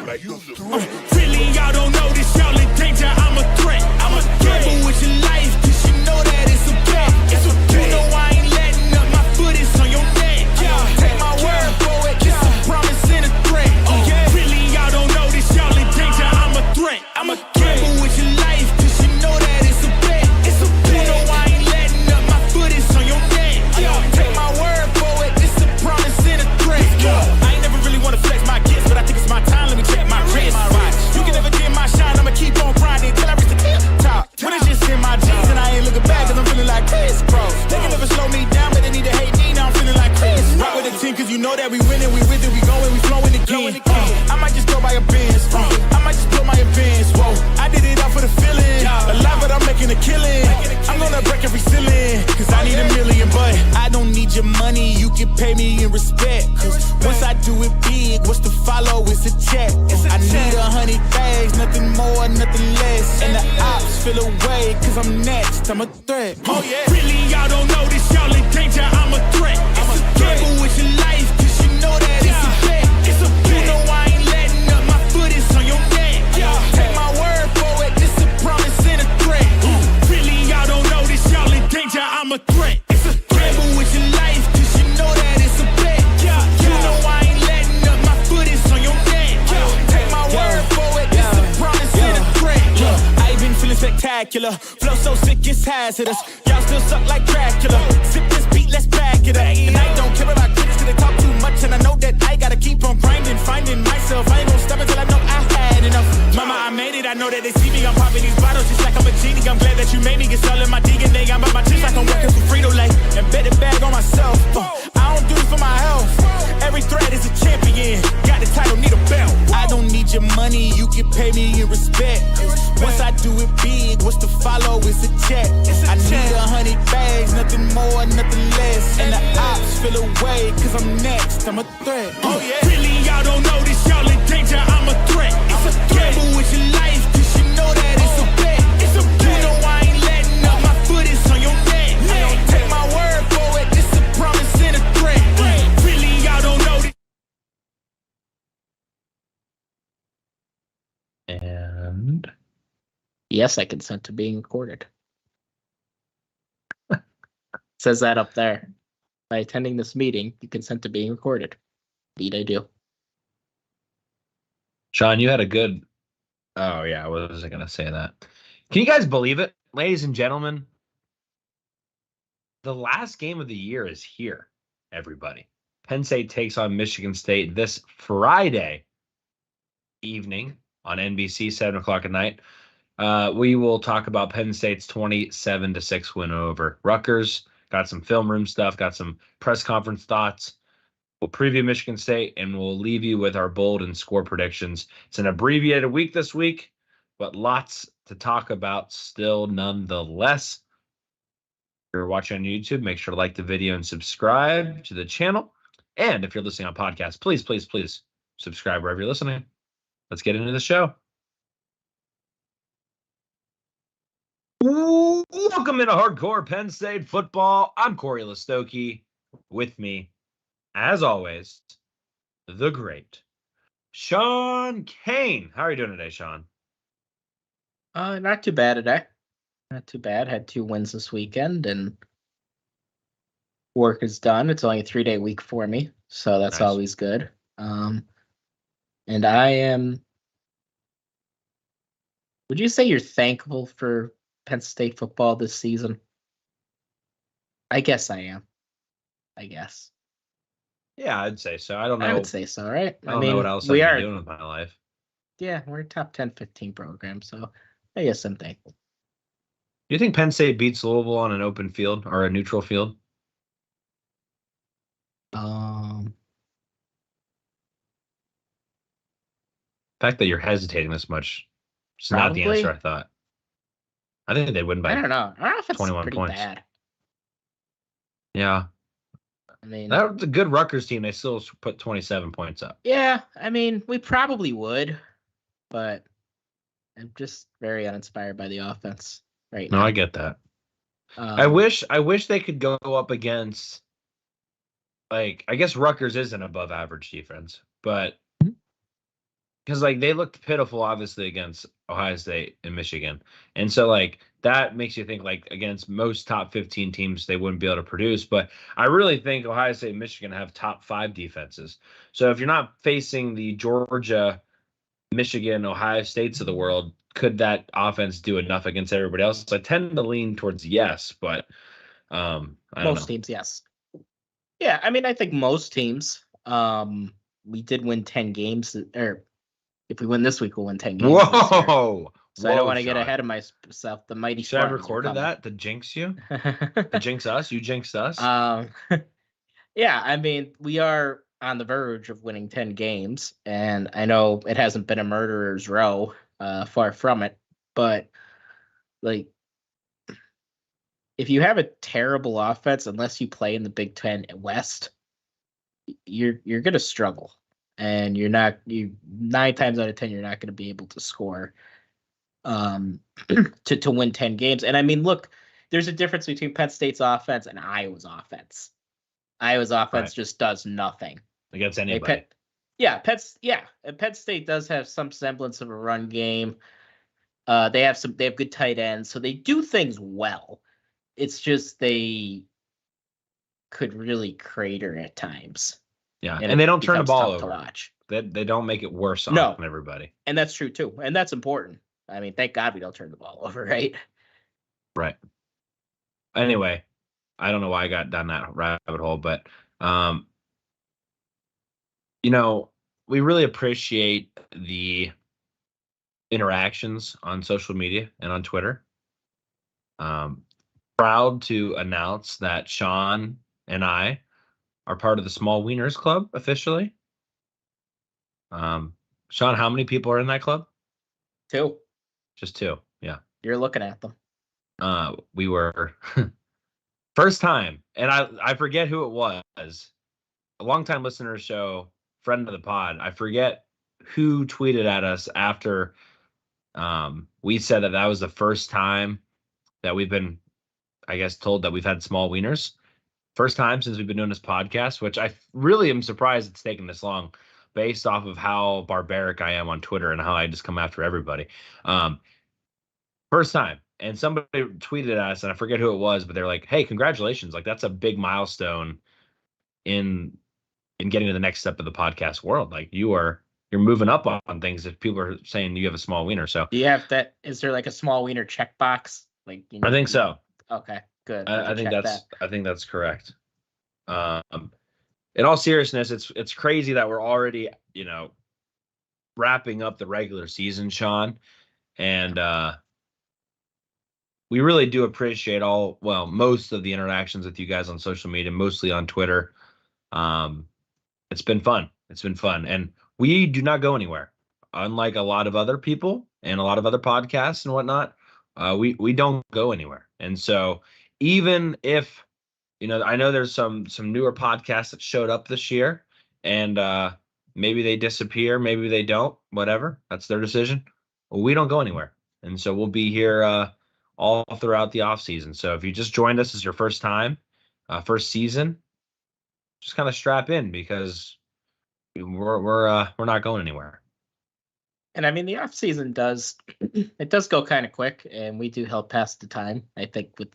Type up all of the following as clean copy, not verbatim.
Really, y'all don't know this, y'all in danger, I'm a threat. I'm a gamble with your life, cause you know that it's a bet. You know I ain't letting up, my foot is on your neck. Take my word for it, it's a promise and a threat. Really, y'all don't know this, y'all in danger, I'm a threat. I'm a gamble with your life, cause you know that it's a bet. You know I ain't letting up, my foot is on your neck. Take my word for it, it's a promise and a threat. I ain't never really wanna flex my gifts, but I think it's my time, let me check my wrist. You can never dim my shine, I'ma keep on grinding till I reach the top. When it's just in my jeans and I ain't looking back, cause I'm feeling like Chris, bro. They can never slow me down, but they need to hate me, now I'm feeling like Chris. Rock with the team, cause you know that we winning, we with it, we going, we flowing again. I might just go by a Benz, I might just blow my advance, whoa. I did it all for the feeling, alive but I'm making a killing. I'm gonna break every ceiling, cause I need a million, but I don't need your money, you can pay me in respect. Cause once I do it big, what's to follow is a check. I need 100 bags, nothing more, nothing less. And the ops feel away, cause I'm next, I'm a threat. Oh yeah. Really, y'all don't know this, y'all in danger, I'm a threat. I'm a gamble with your life, cause you know that it's a bet. You know I ain't letting up, my foot is on your neck. Take my word for it, it's a promise and a threat. Really, y'all don't know this, y'all in danger, I'm a threat. It's a gamble with your life, cause you know that it's a bet. You know I ain't letting up, my foot is on your neck. Take my word for it, it's a promise and a threat. I ain't been feeling spectacular, flow so sick it's hazardous. Y'all still suck like Dracula. Sip this beat, let's back it up. And I don't care about critics cause they talk too much, and I know that I gotta keep on grinding, finding myself. I ain't gonna stop until I know I had enough. Mama, I made it, I know that they see me. I'm popping these bottles just like I'm a genie. I'm glad that you made me. It's all in my DNA. I'm about my chips like I'm working for Frito-Lay. And bet the bag on myself. I don't do this for my health. Every threat is a champion. Got the title, need a belt. I don't need your money, you can pay me in respect. Once I do it big, what's to follow is a check. I need 100 bags, nothing more, nothing less. And the ops feel away, cause I'm next, I'm a threat. Oh yeah. Really, y'all don't know this, y'all in danger, I'm a threat. It's a gamble with your life, cause you know that it's a bet. You know I ain't letting up, my foot is on your neck. Take my word for it, it's a promise and a threat. Really, y'all don't know this. And yes, I consent to being recorded. Says that up there. By attending this meeting, you consent to being recorded. Indeed, I do. Shawn, you had a good... Oh, yeah, I wasn't going to say that. Can you guys believe it? Ladies and gentlemen, the last game of the year is here, everybody. Penn State takes on Michigan State this Friday evening on NBC, 7 o'clock at night. We will talk about Penn State's 27-6 win over Rutgers. Got some film room stuff, got some press conference thoughts. We'll preview Michigan State, and we'll leave you with our bold and score predictions. It's an abbreviated week this week, but lots to talk about still nonetheless. If you're watching on YouTube, make sure to like the video and subscribe to the channel. And if you're listening on podcast, please, please, please subscribe wherever you're listening. Let's get into the show. Welcome into Hardcore Penn State Football. I'm Corey Lestochi. With me, as always, the great Shawn Kane. How are you doing today, Shawn? Not too bad today. Not too bad. Had 2 wins this weekend, and work is done. It's only a 3-day week for me, so that's Nice. always good. And I am... Would you say you're thankful for Penn State football this season? I guess I am. I guess. Yeah, I'd say so. I don't know. I would say so, right? I don't know what else I'd be doing with my life. Yeah, we're a top 10, 15 program, so I guess I'm thankful. Do you think Penn State beats Louisville on an open field or a neutral field? Um, The fact that you're hesitating this much is not the Probably. answer I thought. I think they win by I don't know. I don't know if it's 21 pretty points. bad. Yeah. I mean, That was a good Rutgers team. They still put 27 points up. yeah, I mean, we probably would, but I'm just very uninspired by the offense right No, now. I get that. I wish they could go up against, like, I guess Rutgers is an above average defense, but because like they looked pitiful, obviously, against Ohio State and Michigan, and so like that makes you think like against most top 15 teams they wouldn't be able to produce. But I really think Ohio State and Michigan have top 5 defenses. So if you're not facing the Georgia, Michigan, Ohio States of the world, could that offense do enough against everybody else? I tend to lean towards yes, but I don't Most know. teams, yes. Yeah, I mean, I think most teams. We did win 10 games, or if we win this week, we'll win 10 games. Whoa! So I don't want to get ahead of myself. The mighty. Should I have recorded that to jinx you? To jinx us? You jinxed us. Yeah, I mean, we are on the verge of winning 10 games, and I know it hasn't been a murderer's row, far from it, but like, if you have a terrible offense, unless you play in the Big Ten West, you're gonna struggle, and you 9 times out of 10 you're not gonna be able to score to win 10 games. And I mean, look, there's a difference between Penn State's offense and Iowa's offense. Iowa's offense just does nothing against anybody. Penn State does have some semblance of a run game. They have good tight ends, so they do things well. It's just they could really crater at times. Yeah, and they don't turn the ball over. To watch. They don't make it worse on everybody. And that's true too, and that's important. I mean, thank God we don't turn the ball over, right? Right. Anyway, I don't know why I got down that rabbit hole, but we really appreciate the interactions on social media and on Twitter. Proud to announce that Shawn and I are part of the Small Wieners Club officially. Shawn, how many people are in that club? 2. Just 2, yeah. You're looking at them. We were first time, and I forget who it was. A longtime listener show, friend of the pod. I forget who tweeted at us after we said that was the first time that we've been, I guess, told that we've had small wieners. First time since we've been doing this podcast, which I really am surprised it's taken this long based off of how barbaric I am on Twitter and how I just come after everybody. First time. And somebody tweeted at us, and I forget who it was, but they're like, hey, congratulations. Like, that's a big milestone in getting to the next step of the podcast world. Like, you're moving up on things if people are saying you have a small wiener. So do you have that? Is there like a small wiener checkbox? Like, I think so. Okay, good. I think that's correct. In all seriousness, it's crazy that we're already, wrapping up the regular season, Shawn. And we really do appreciate most of the interactions with you guys on social media, mostly on Twitter. It's been fun. And we do not go anywhere. Unlike a lot of other people and a lot of other podcasts and whatnot, we don't go anywhere. And so even if, I know there's some newer podcasts that showed up this year, and maybe they disappear, maybe they don't, whatever. That's their decision. Well, we don't go anywhere. And so we'll be here all throughout the off season. So if you just joined us as your first time, first season, just kind of strap in because we're not going anywhere. And I mean, the off season does go kind of quick, and we do help pass the time. I think with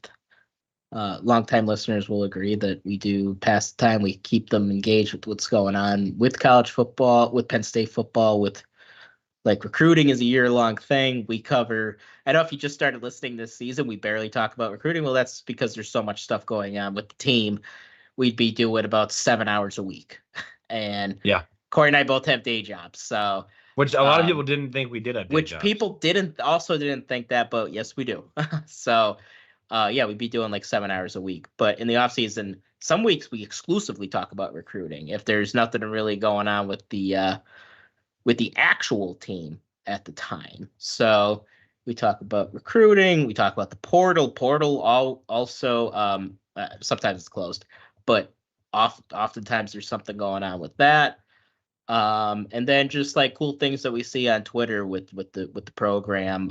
longtime listeners will agree that we do pass the time. We keep them engaged with what's going on with college football, with Penn State football, with like recruiting is a year-long thing. We cover, I know if you just started listening this season, we barely talk about recruiting. Well, that's because there's so much stuff going on with the team. We'd be doing about 7 hours a week. And yeah, Cory and I both have day jobs. So which a lot of people didn't think we did have day jobs. People didn't think that, but yes, we do. So we'd be doing like 7 hours a week. But in the off season, some weeks we exclusively talk about recruiting. If there's nothing really going on with the actual team at the time. So we talk about recruiting, we talk about the portal also sometimes it's closed, but oftentimes there's something going on with that. And then just like cool things that we see on Twitter with the program,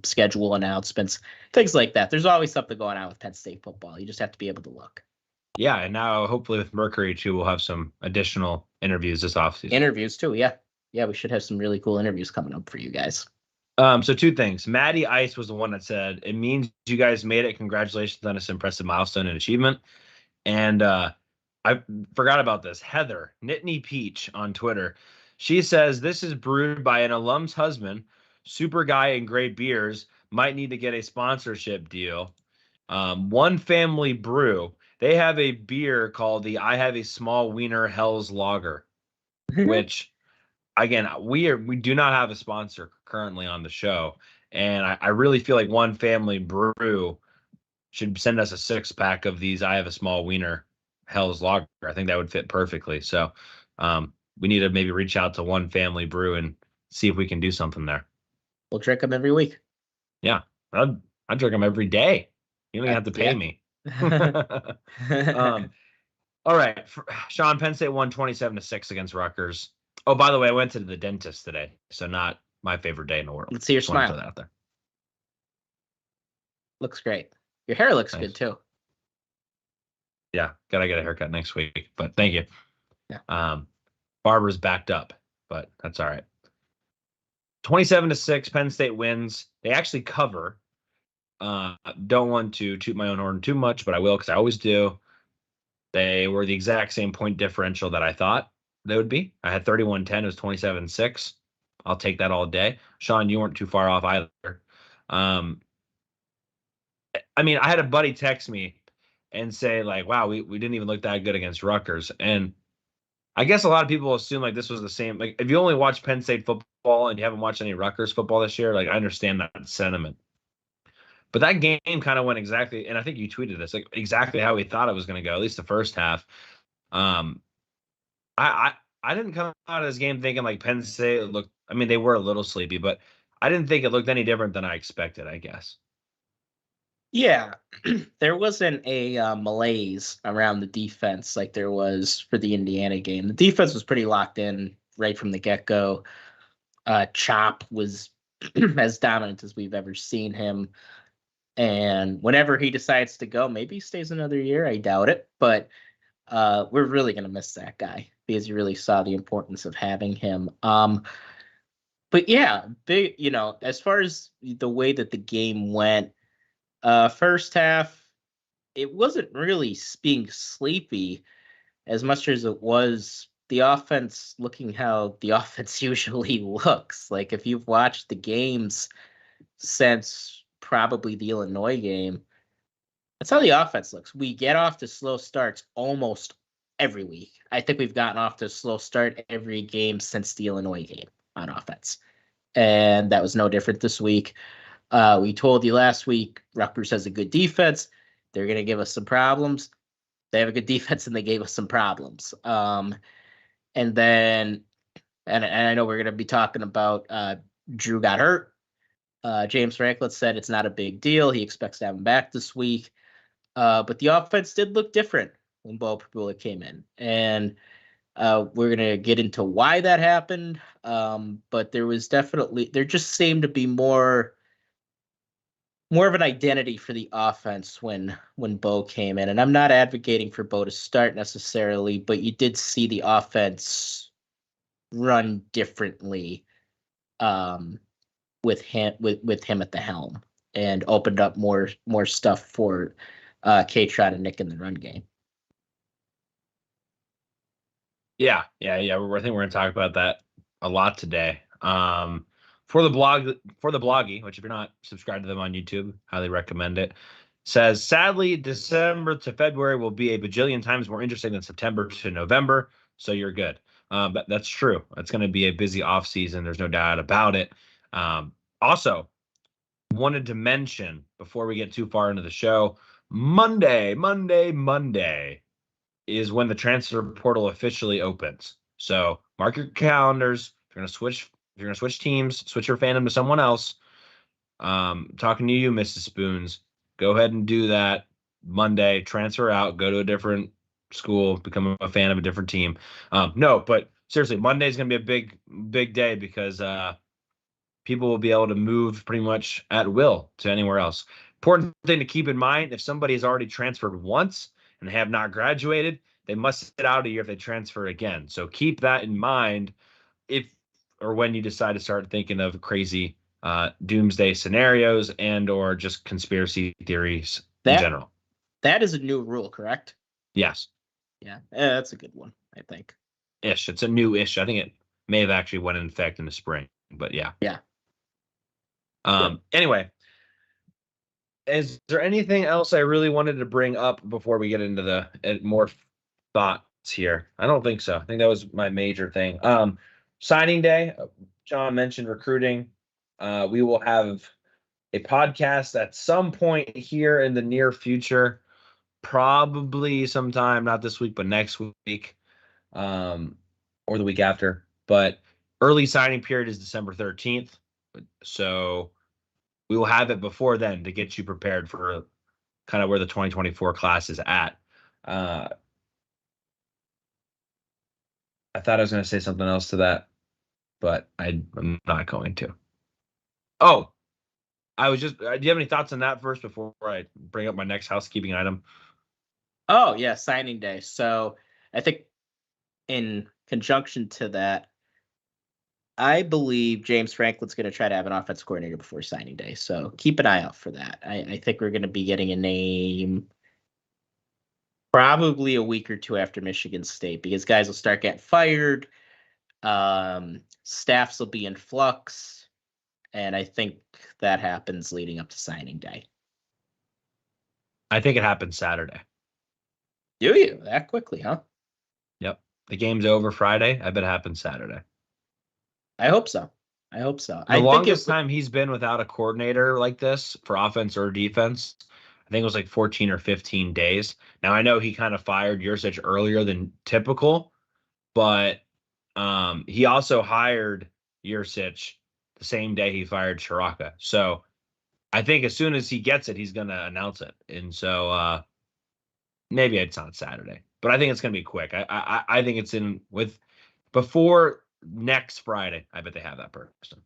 schedule announcements, things like that. There's always something going on with Penn State football. You just have to be able to look. Yeah, and now hopefully with Mercury too, we'll have some additional interviews this offseason. Interviews too, yeah. yeah, we should have some really cool interviews coming up for you guys. So 2 things. Maddie Ice was the one that said, it means you guys made it. Congratulations on this impressive milestone and achievement. And I forgot about this. Heather, Nittany Peach on Twitter. She says, this is brewed by an alum's husband, super guy and great beers. Might need to get a sponsorship deal. One Family Brew. They have a beer called the I Have a Small Wiener Hell's Lager, which, again, we do not have a sponsor currently on the show. And I really feel like One Family Brew should send us a 6-pack of these I Have a Small Wiener Hell's Lager. I think that would fit perfectly. So we need to maybe reach out to One Family Brew and see if we can do something there. We'll drink them every week. Yeah, I drink them every day. You don't even have to pay me. All right, Shawn, Penn State won 27-6 against Rutgers. Oh, by the way, I went to the dentist today, so not my favorite day in the world. Let's see your Just wanna smile. throw that out there. Looks great. Your hair looks Nice. good too. Yeah, gotta get a haircut next week, but thank you. Yeah. Barber's backed up, but that's all right. 27-6, Penn State wins. They actually cover. Don't want to toot my own horn too much, but I will because I always do. They were the exact same point differential that I thought they would be. I had 31-10. It was 27-6. I'll take that all day. Shawn, you weren't too far off either. I mean, I had a buddy text me and say, like, wow, we didn't even look that good against Rutgers. And I guess a lot of people assume like this was the same. Like, if you only watch Penn State football and you haven't watched any Rutgers football this year, like, I understand that sentiment. But that game kind of went exactly, and I think you tweeted this, like exactly how we thought it was going to go, at least the first half. I didn't come out of this game thinking like Penn State looked, I mean, they were a little sleepy, but I didn't think it looked any different than I expected, I guess. Yeah, there wasn't a malaise around the defense like there was for the Indiana game. The defense was pretty locked in right from the get-go. Chop was as dominant as we've ever seen him. And whenever he decides to go, maybe he stays another year. I doubt it. But we're really going to miss that guy because you really saw the importance of having him. But yeah, big, as far as the way that the game went, first half, it wasn't really being sleepy as much as it was the offense looking how the offense usually looks. Like if you've watched the games since probably the Illinois game, that's how the offense looks. We get off to slow starts almost every week. I think we've gotten off to a slow start every game since the Illinois game on offense. And that was no different this week. We told you last week, Rutgers has a good defense. They're going to give us some problems. They have a good defense, and they gave us some problems. And then, and I know we're going to be talking about Drew got hurt. James Franklin said it's not a big deal. He expects to have him back this week. But the offense did look different when Bo Prabula came in. And we're going to get into why that happened. But there just seemed to be more of an identity for the offense when Bo came in. And I'm not advocating for Bo to start necessarily, but you did see the offense run differently with him at the helm, and opened up more stuff for K-Trot and Nick in the run game. Yeah. I think we're going to talk about that a lot today. For the bloggy, which if you're not subscribed to them on YouTube, highly recommend it, says, sadly, December to February will be a bajillion times more interesting than September to November. So you're good. But that's true. It's going to be a busy off season. There's no doubt about it. Also, wanted to mention before we get too far into the show, Monday is when the transfer portal officially opens. So mark your calendars. If you're going to switch teams, switch your fandom to someone else. Talking to you, Mrs. Spoons, go ahead and do that Monday. Transfer out, go to a different school, become a fan of a different team. No, but seriously, Monday is going to be a big day because people will be able to move pretty much at will to anywhere else. Important thing to keep in mind, if somebody has already transferred once and they have not graduated, they must sit out a year if they transfer again. So keep that in mind. If or when you decide to start thinking of crazy doomsday scenarios and or just conspiracy theories in general. That is a new rule, correct? Yes. Yeah, that's a good one, I think. Ish. It's a new ish. I think it may have actually went in effect in the spring, but yeah. Yeah. Anyway, is there anything else I really wanted to bring up before we get into the more thoughts here? I don't think so. I think that was my major thing. Signing day. John mentioned recruiting. We will have a podcast at some point here in the near future, probably sometime, not this week, but next week, or the week after. But early signing period is December 13th. So we will have it before then to get you prepared for kind of where the 2024 class is at. I thought I was going to say something else to that, but I'm not going to. Oh, I was just, do you have any thoughts on that first before I bring up my next housekeeping item? Oh, yeah, signing day. So I think in conjunction to that, I believe James Franklin's going to try to have an offense coordinator before signing day. So keep an eye out for that. I think we're going to be getting a name probably a week or two after Michigan State, because guys will start getting fired. Staffs will be in flux. And I think that happens leading up to signing day. I think it happens Saturday. Do you? That quickly, huh? Yep. The game's over Friday. I bet it happens Saturday. I hope so. The longest time he's been without a coordinator like this for offense or defense, I think it was like 14 or 15 days. Now, I know he kind of fired Yurcich earlier than typical, but he also hired Yurcich the same day he fired Shiraka. So I think as soon as he gets it, he's going to announce it. And so maybe it's on Saturday, but I think it's going to be quick. I think it's in with before next Friday. I bet they have that person.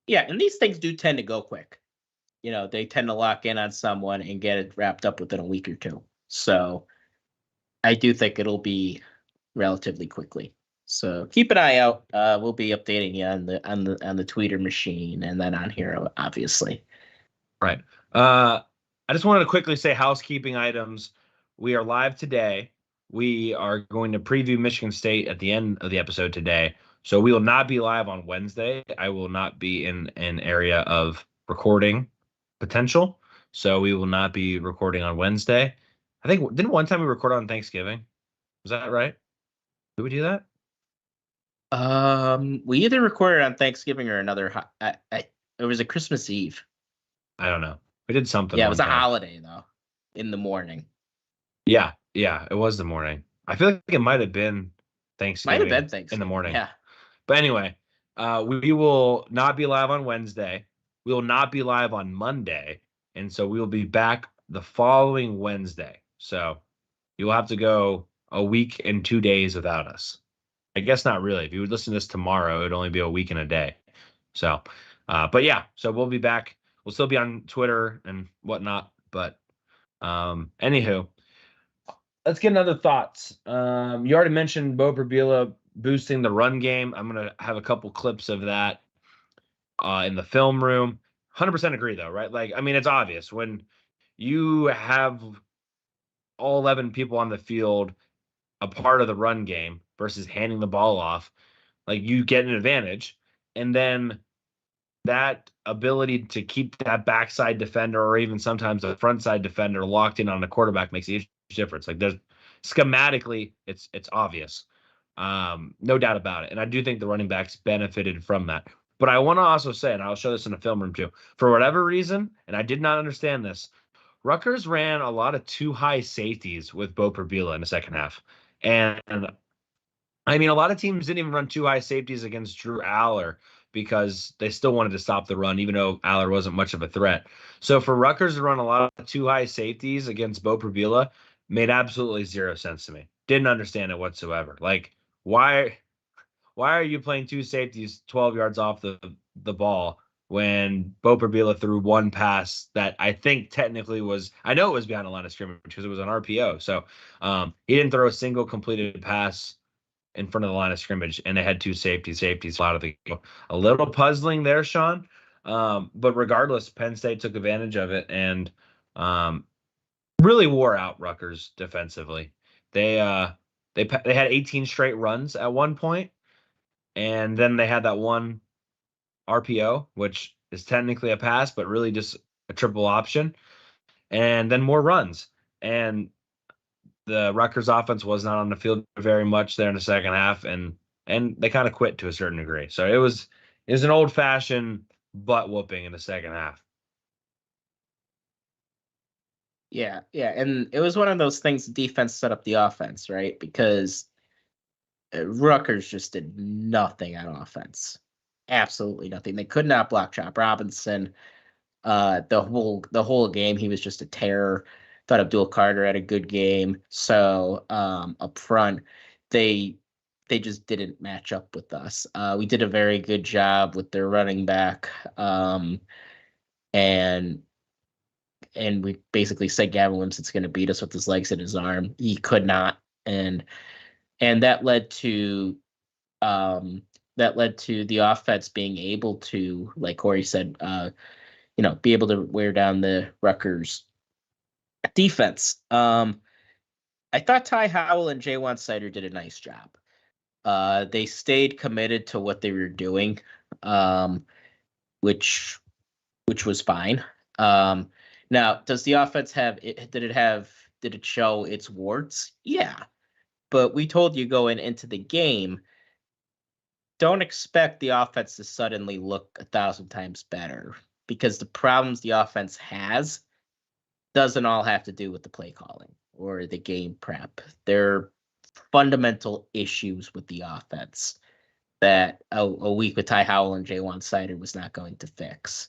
Yeah, and these things do tend to go quick. They tend to lock in on someone and get it wrapped up within a week or two. So I do think it'll be relatively quickly. So keep an eye out. We'll be updating you on the Twitter machine and then on here, obviously. Right. I just wanted to quickly say housekeeping items. We are live today. We are going to preview Michigan State at the end of the episode today. So we will not be live on Wednesday. I will not be in an area of recording potential. So we will not be recording on Wednesday. I think, didn't one time we record on Thanksgiving? Was that right? Did we do that? We either recorded on Thanksgiving or another. It was a Christmas Eve. I don't know. We did something. Yeah, it was a holiday though. In the morning. Yeah, it was the morning. I feel like it might have been Thanksgiving. Might have been Thanksgiving in the morning. Yeah. But anyway, we will not be live on Wednesday. We will not be live on Monday, and so we will be back the following Wednesday. So you will have to go a week and 2 days without us. I guess not really. If you would listen to this tomorrow, it would only be a week and a day. So, but yeah, so we'll be back. We'll still be on Twitter and whatnot. But anywho, let's get another thoughts. You already mentioned Bo Prabila boosting the run game. I'm going to have a couple clips of that in the film room. 100% agree, though, right? Like, I mean, it's obvious when you have all 11 people on the field a part of the run game versus handing the ball off, like you get an advantage. And then that ability to keep that backside defender or even sometimes a front side defender locked in on the quarterback makes a huge difference. Like there's schematically, it's obvious. No doubt about it. And I do think the running backs benefited from that. But I want to also say, and I'll show this in the film room too, for whatever reason, and I did not understand this, Rutgers ran a lot of too high safeties with Bo Prabila in the second half. And I mean, a lot of teams didn't even run too high safeties against Drew Aller because they still wanted to stop the run, even though Aller wasn't much of a threat. So for Rutgers to run a lot of too high safeties against Bo Prabila made absolutely zero sense to me. Didn't understand it whatsoever. Like, why are you playing two safeties 12 yards off the ball when Bo Prabila threw one pass that I think technically was, I know it was behind the line of scrimmage because it was an RPO. So he didn't throw a single completed pass in front of the line of scrimmage, and they had two safeties out of the game. A little puzzling there, Shawn. But regardless, Penn State took advantage of it and really wore out Rutgers defensively. They had 18 straight runs at one point, and then they had that one RPO, which is technically a pass, but really just a triple option, and then more runs. And the Rutgers offense was not on the field very much there in the second half, and they kind of quit to a certain degree. So it was an old-fashioned butt whooping in the second half. Yeah, and it was one of those things. Defense set up the offense, right? Because Rutgers just did nothing on offense, absolutely nothing. They could not block Chop Robinson. The whole game, he was just a terror. Thought Abdul Carter had a good game. So up front, they just didn't match up with us. We did a very good job with their running back, and we basically said Gavin Wimsatt's going to beat us with his legs and his arm. He could not, and that led to the offense being able to, like Cory said, be able to wear down the Rutgers defense. I thought Ty Howell and Jaywan Sider did a nice job. They stayed committed to what they were doing, which was fine. Now, does the offense did it show its warts? Yeah. But we told you going into the game, don't expect the offense to suddenly look 1,000 times better, because the problems the offense has doesn't all have to do with the play calling or the game prep. There are fundamental issues with the offense that a week with Ty Howell and Jaywan Sider was not going to fix.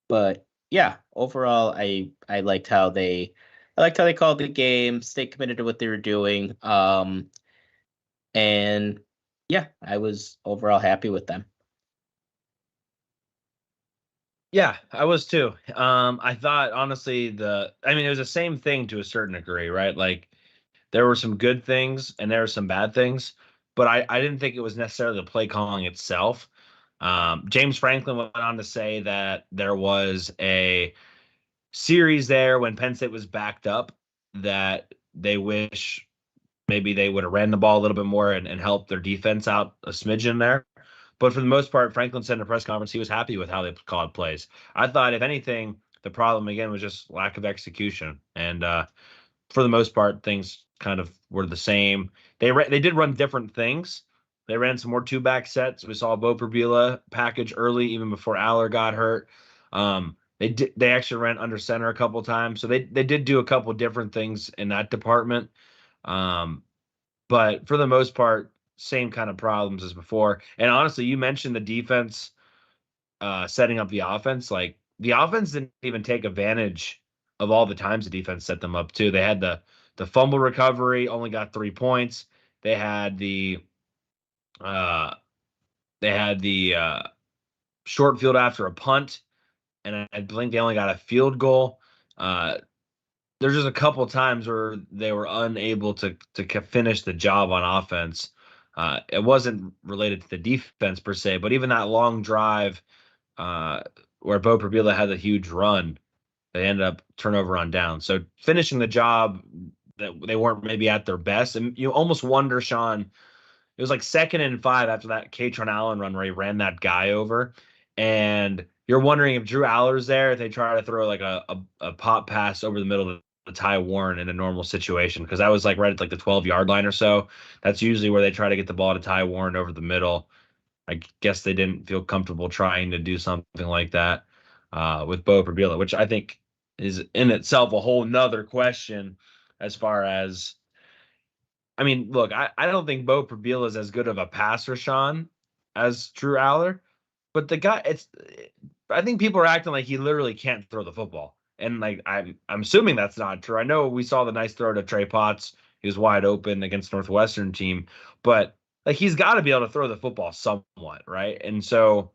But yeah, overall, I liked how they called the game, stayed committed to what they were doing. And yeah, I was overall happy with them. Yeah, I was too. I thought, honestly, it was the same thing to a certain degree, right? Like, there were some good things and there were some bad things, but I didn't think it was necessarily the play calling itself. James Franklin went on to say that there was a series there when Penn State was backed up that they wish maybe they would have ran the ball a little bit more and helped their defense out a smidgen there. But for the most part, Franklin said in a press conference he was happy with how they called plays. I thought, if anything, the problem, again, was just lack of execution. And for the most part, things kind of were the same. They did run different things. They ran some more two-back sets. We saw Bo Prabila package early, even before Aller got hurt. They actually ran under center a couple times. So they did do a couple different things in that department. But for the most part, same kind of problems as before. And honestly, you mentioned the defense setting up the offense. Like, the offense didn't even take advantage of all the times the defense set them up too. They had the fumble recovery, only got 3 points. They had the short field after a punt, and I think they only got a field goal. There's just a couple times where they were unable to finish the job on offense. It wasn't related to the defense per se, but even that long drive where Bo Prabila had a huge run, they ended up turnover on down. So finishing the job, that they weren't maybe at their best. And you almost wonder, Shawn, it was like 2nd and 5 after that Katron Allen run where he ran that guy over. And you're wondering if Drew Aller's there, if they try to throw like a pop pass over the middle of the Ty Warren in a normal situation, because that was like right at like the 12-yard line or so. That's usually where they try to get the ball to Ty Warren over the middle. I guess they didn't feel comfortable trying to do something like that with Bo Prabila, which I think is in itself a whole nother question as far as, I mean, look, I don't think Bo Prabila is as good of a passer, Shawn, as Drew Aller, but the guy, I think people are acting like he literally can't throw the football. And like, I'm assuming that's not true. I know we saw the nice throw to Trey Potts. He was wide open against Northwestern team, but like, he's got to be able to throw the football somewhat, right? And so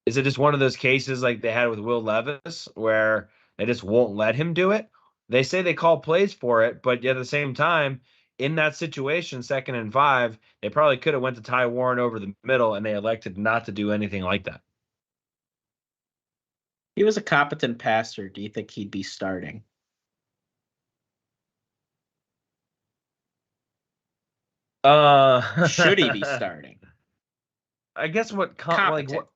is it just one of those cases like they had with Will Levis where they just won't let him do it? They say they call plays for it, but yet at the same time, in that situation, 2nd and 5, they probably could have went to Ty Warren over the middle, and they elected not to do anything like that. He was a competent passer. Do you think he'd be starting? Should he be starting? I guess Competent.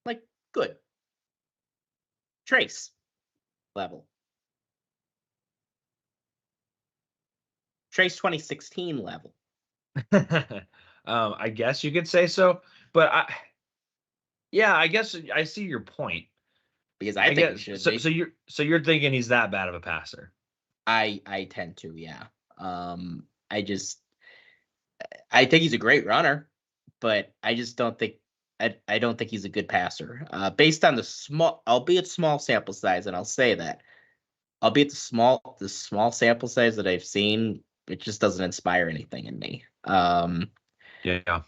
Like good. Trace level. Trace 2016 level. I guess you could say so, but I guess I see your point. Because I think he should be. So you're thinking he's that bad of a passer? I tend to, yeah. I think he's a great runner, but I just don't think I don't think he's a good passer. Based on the albeit small sample size, and I'll say that, albeit the small sample size that I've seen, it just doesn't inspire anything in me. Yeah.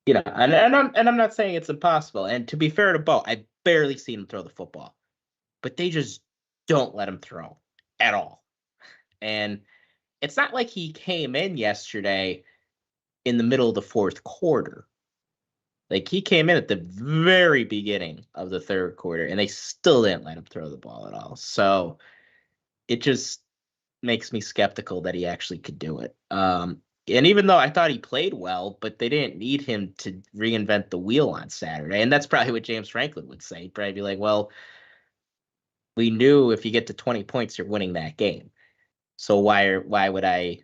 You know, and I'm not saying it's impossible. And to be fair to Bo, I've barely seen him throw the football, but they just don't let him throw at all. And it's not like he came in yesterday in the middle of the fourth quarter. Like, he came in at the very beginning of the third quarter, and they still didn't let him throw the ball at all. So it just makes me skeptical that he actually could do it. And even though I thought he played well, but they didn't need him to reinvent the wheel on Saturday. And that's probably what James Franklin would say. He'd probably be like, well, we knew if you get to 20 points, you're winning that game. So why would I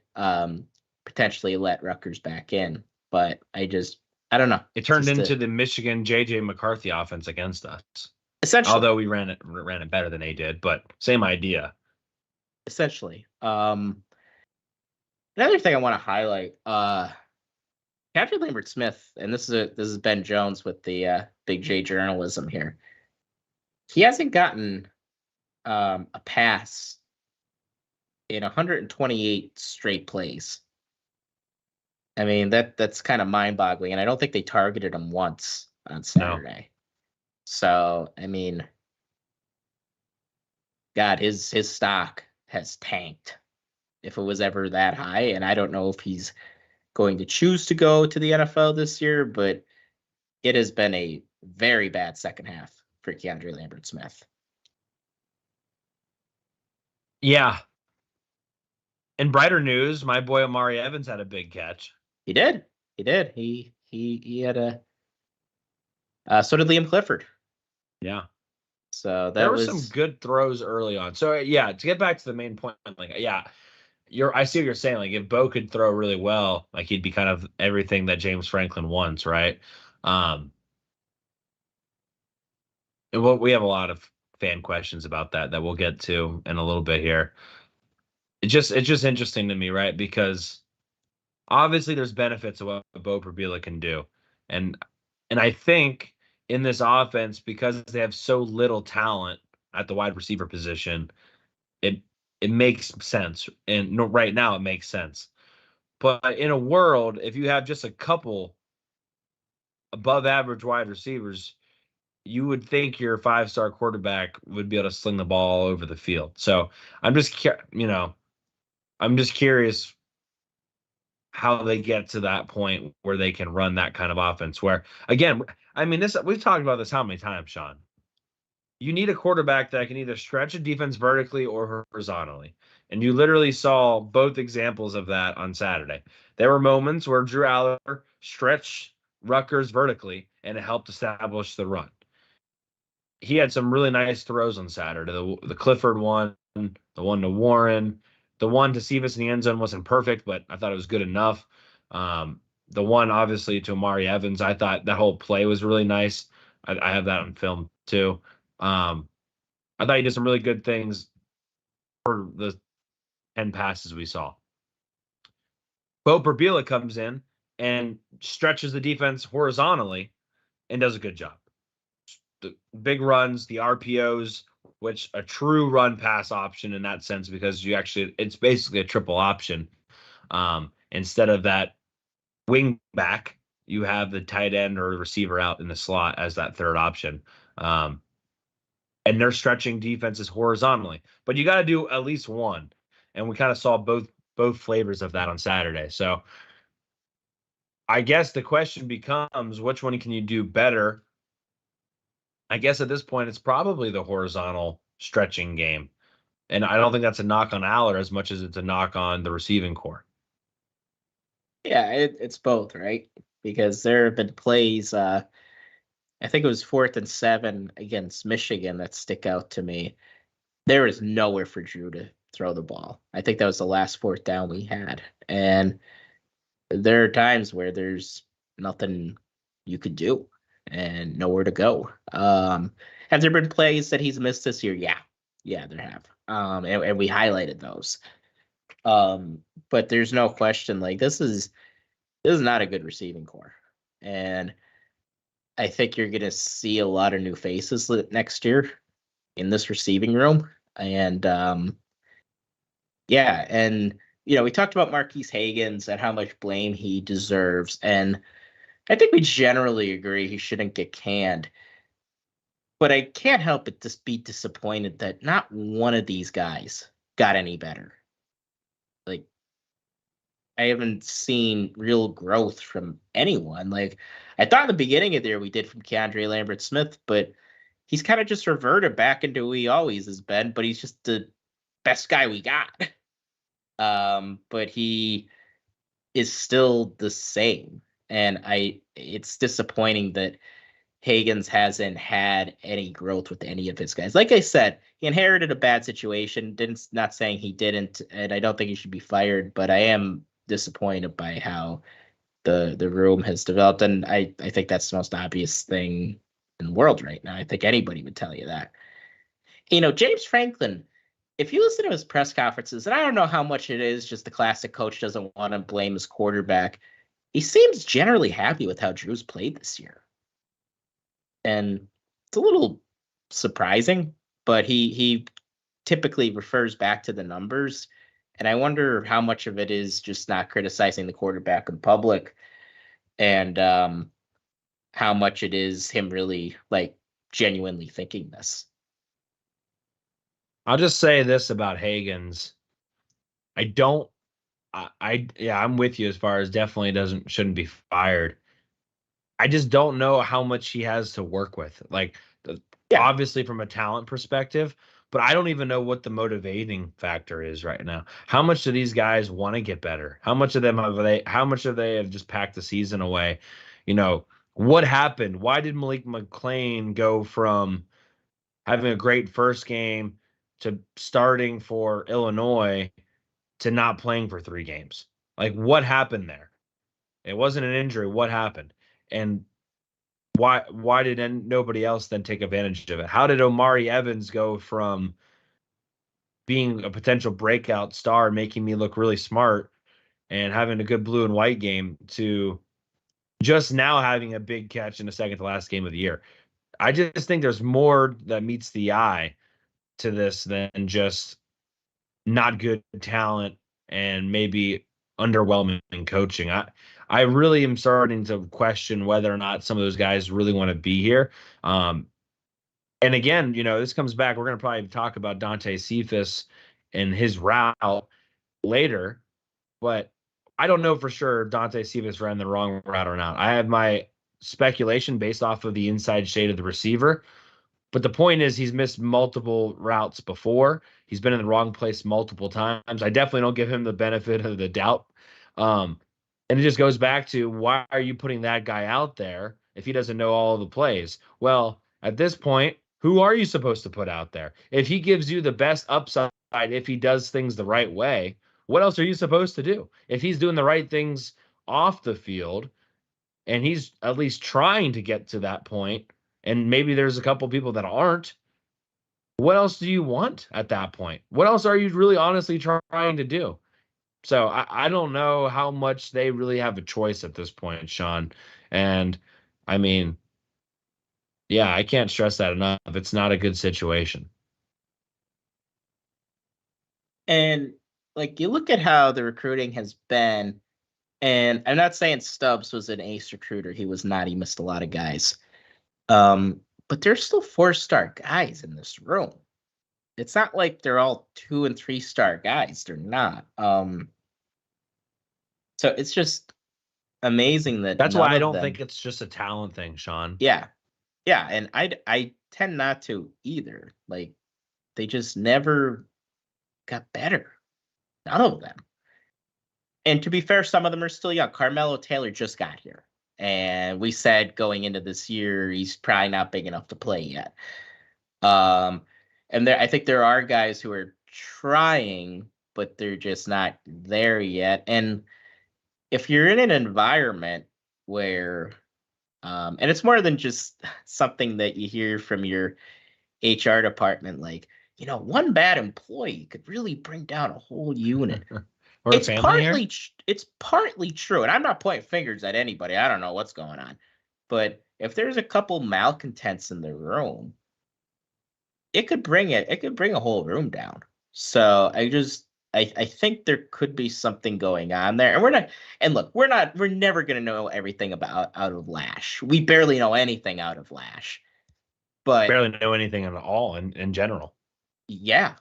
potentially let Rutgers back in? But I don't know. It turned into the Michigan J.J. McCarthy offense against us. Essentially. Although we ran it better than they did, but same idea. Essentially. Another thing I want to highlight, Captain Lambert Smith, and this is Ben Jones with the Big J journalism here. He hasn't gotten a pass in 128 straight plays. I mean, that's kind of mind-boggling, and I don't think they targeted him once on Saturday. No. So, I mean, God, his stock has tanked if it was ever that high, and I don't know if he's going to choose to go to the NFL this year, but it has been a very bad second half for Keandre Lambert Smith. Yeah. In brighter news, my boy Amari Evans had a big catch. He did. He had so did Liam Clifford. Yeah. So there were some good throws early on. So yeah, to get back to the main point, like, yeah, I see what you're saying. Like, if Bo could throw really well, like, he'd be kind of everything that James Franklin wants, right? And we have a lot of fan questions about that we'll get to in a little bit here. It's just interesting to me, right? Because obviously there's benefits of what Bo Prabila can do. And I think in this offense, because they have so little talent at the wide receiver position, it makes sense. And right now it makes sense. But in a world, if you have just a couple above average wide receivers, you would think your 5-star quarterback would be able to sling the ball all over the field. So I'm just curious how they get to that point where they can run that kind of offense. Where, again, I mean, we've talked about this how many times, Shawn? You need a quarterback that can either stretch a defense vertically or horizontally. And you literally saw both examples of that on Saturday. There were moments where Drew Aller stretched Rutgers vertically, and it helped establish the run. He had some really nice throws on Saturday. The Clifford one, the one to Warren, the one to Cephas in the end zone wasn't perfect, but I thought it was good enough. The one, obviously, to Amari Evans, I thought that whole play was really nice. I have that on film, too. I thought he did some really good things for the 10 passes we saw. Bo Prabila comes in and stretches the defense horizontally and does a good job. The big runs, the RPOs, which a true run pass option in that sense, because it's basically a triple option. Instead of that wing back, you have the tight end or the receiver out in the slot as that third option. And they're stretching defenses horizontally, but you got to do at least one. And we kind of saw both flavors of that on Saturday. So I guess the question becomes, which one can you do better? I guess at this point, it's probably the horizontal stretching game. And I don't think that's a knock on Allard as much as it's a knock on the receiving core. Yeah, it's both, right? Because there have been plays, I think it was 4th and 7 against Michigan that stick out to me. There is nowhere for Drew to throw the ball. I think that was the last 4th down we had. And there are times where there's nothing you could do and nowhere to go. Have there been plays that he's missed this year? Yeah, there have. And we highlighted those. But there's no question, like this is not a good receiving core. And I think you're gonna see a lot of new faces next year in this receiving room. And we talked about Marquise Hagans and how much blame he deserves. And I think we generally agree he shouldn't get canned. But I can't help but just be disappointed that not one of these guys got any better. Like, I haven't seen real growth from anyone. Like, I thought in the beginning of the year we did from Keandre Lambert-Smith, but he's kind of just reverted back into who he always has been, but he's just the best guy we got. But he is still the same. And it's disappointing that Hagans hasn't had any growth with any of his guys. Like I said, he inherited a bad situation. Not saying he didn't, and I don't think he should be fired, but I am disappointed by how the room has developed. And I think that's the most obvious thing in the world right now. I think anybody would tell you that. James Franklin, if you listen to his press conferences, and I don't know how much it is just the classic coach doesn't want to blame his quarterback, he seems generally happy with how Drew's played this year. And it's a little surprising, but he typically refers back to the numbers. And I wonder how much of it is just not criticizing the quarterback in public and how much it is him really genuinely thinking this. I'll just say this about Hagans. I'm with you as far as definitely shouldn't be fired. I just don't know how much he has to work with. Obviously from a talent perspective, but I don't even know what the motivating factor is right now. How much do these guys want to get better? How much of they have just packed the season away? What happened? Why did Malik McClain go from having a great first game to starting for Illinois to not playing for 3 games? What happened there? It wasn't an injury. What happened? And why did nobody else then take advantage of it? How did Omari Evans go from being a potential breakout star, making me look really smart and having a good blue and white game, to just now having a big catch in the second to last game of the year? I just think there's more that meets the eye to this than just not good talent and maybe underwhelming coaching. I really am starting to question whether or not some of those guys really want to be here. And again, this comes back. We're going to probably talk about Dante Cephas and his route later, but I don't know for sure if Dante Cephas ran the wrong route or not. I have my speculation based off of the inside shade of the receiver. But the point is, he's missed multiple routes before. He's been in the wrong place multiple times. I definitely don't give him the benefit of the doubt. And it just goes back to, why are you putting that guy out there if he doesn't know all the plays? Well, at this point, who are you supposed to put out there? If he gives you the best upside, if he does things the right way, what else are you supposed to do? If he's doing the right things off the field and he's at least trying to get to that point, and maybe there's a couple people that aren't, what else do you want at that point? What else are you really honestly trying to do? So I don't know how much they really have a choice at this point, Shawn. And I mean, yeah, I can't stress that enough. It's not a good situation. And you look at how the recruiting has been, and I'm not saying Stubbs was an ace recruiter. He was not. He missed a lot of guys. But there's still 4-star guys in this room. it's not like they're all 2 and 3 star guys. They're not. So it's just amazing that That's why none I of don't them, think it's just a talent thing, Shawn. yeah, yeah, and I tend not to either. Like they just never got better. None of them. And to be fair, some of them are still young. Carmelo Taylor just got here. And we said going into this year, he's probably not big enough to play yet. And I think there are guys who are trying, but they're just not there yet. And if you're in an environment where, and it's more than just something that you hear from your HR department, like, one bad employee could really bring down a whole unit. Or a family here. It's partly true, and I'm not pointing fingers at anybody. I don't know what's going on, but if there's a couple malcontents in the room, it could bring a whole room down. So I think there could be something going on there, and we're never gonna know everything out of Lash. We barely know anything out of Lash, but Barely know anything at all in general. yeah.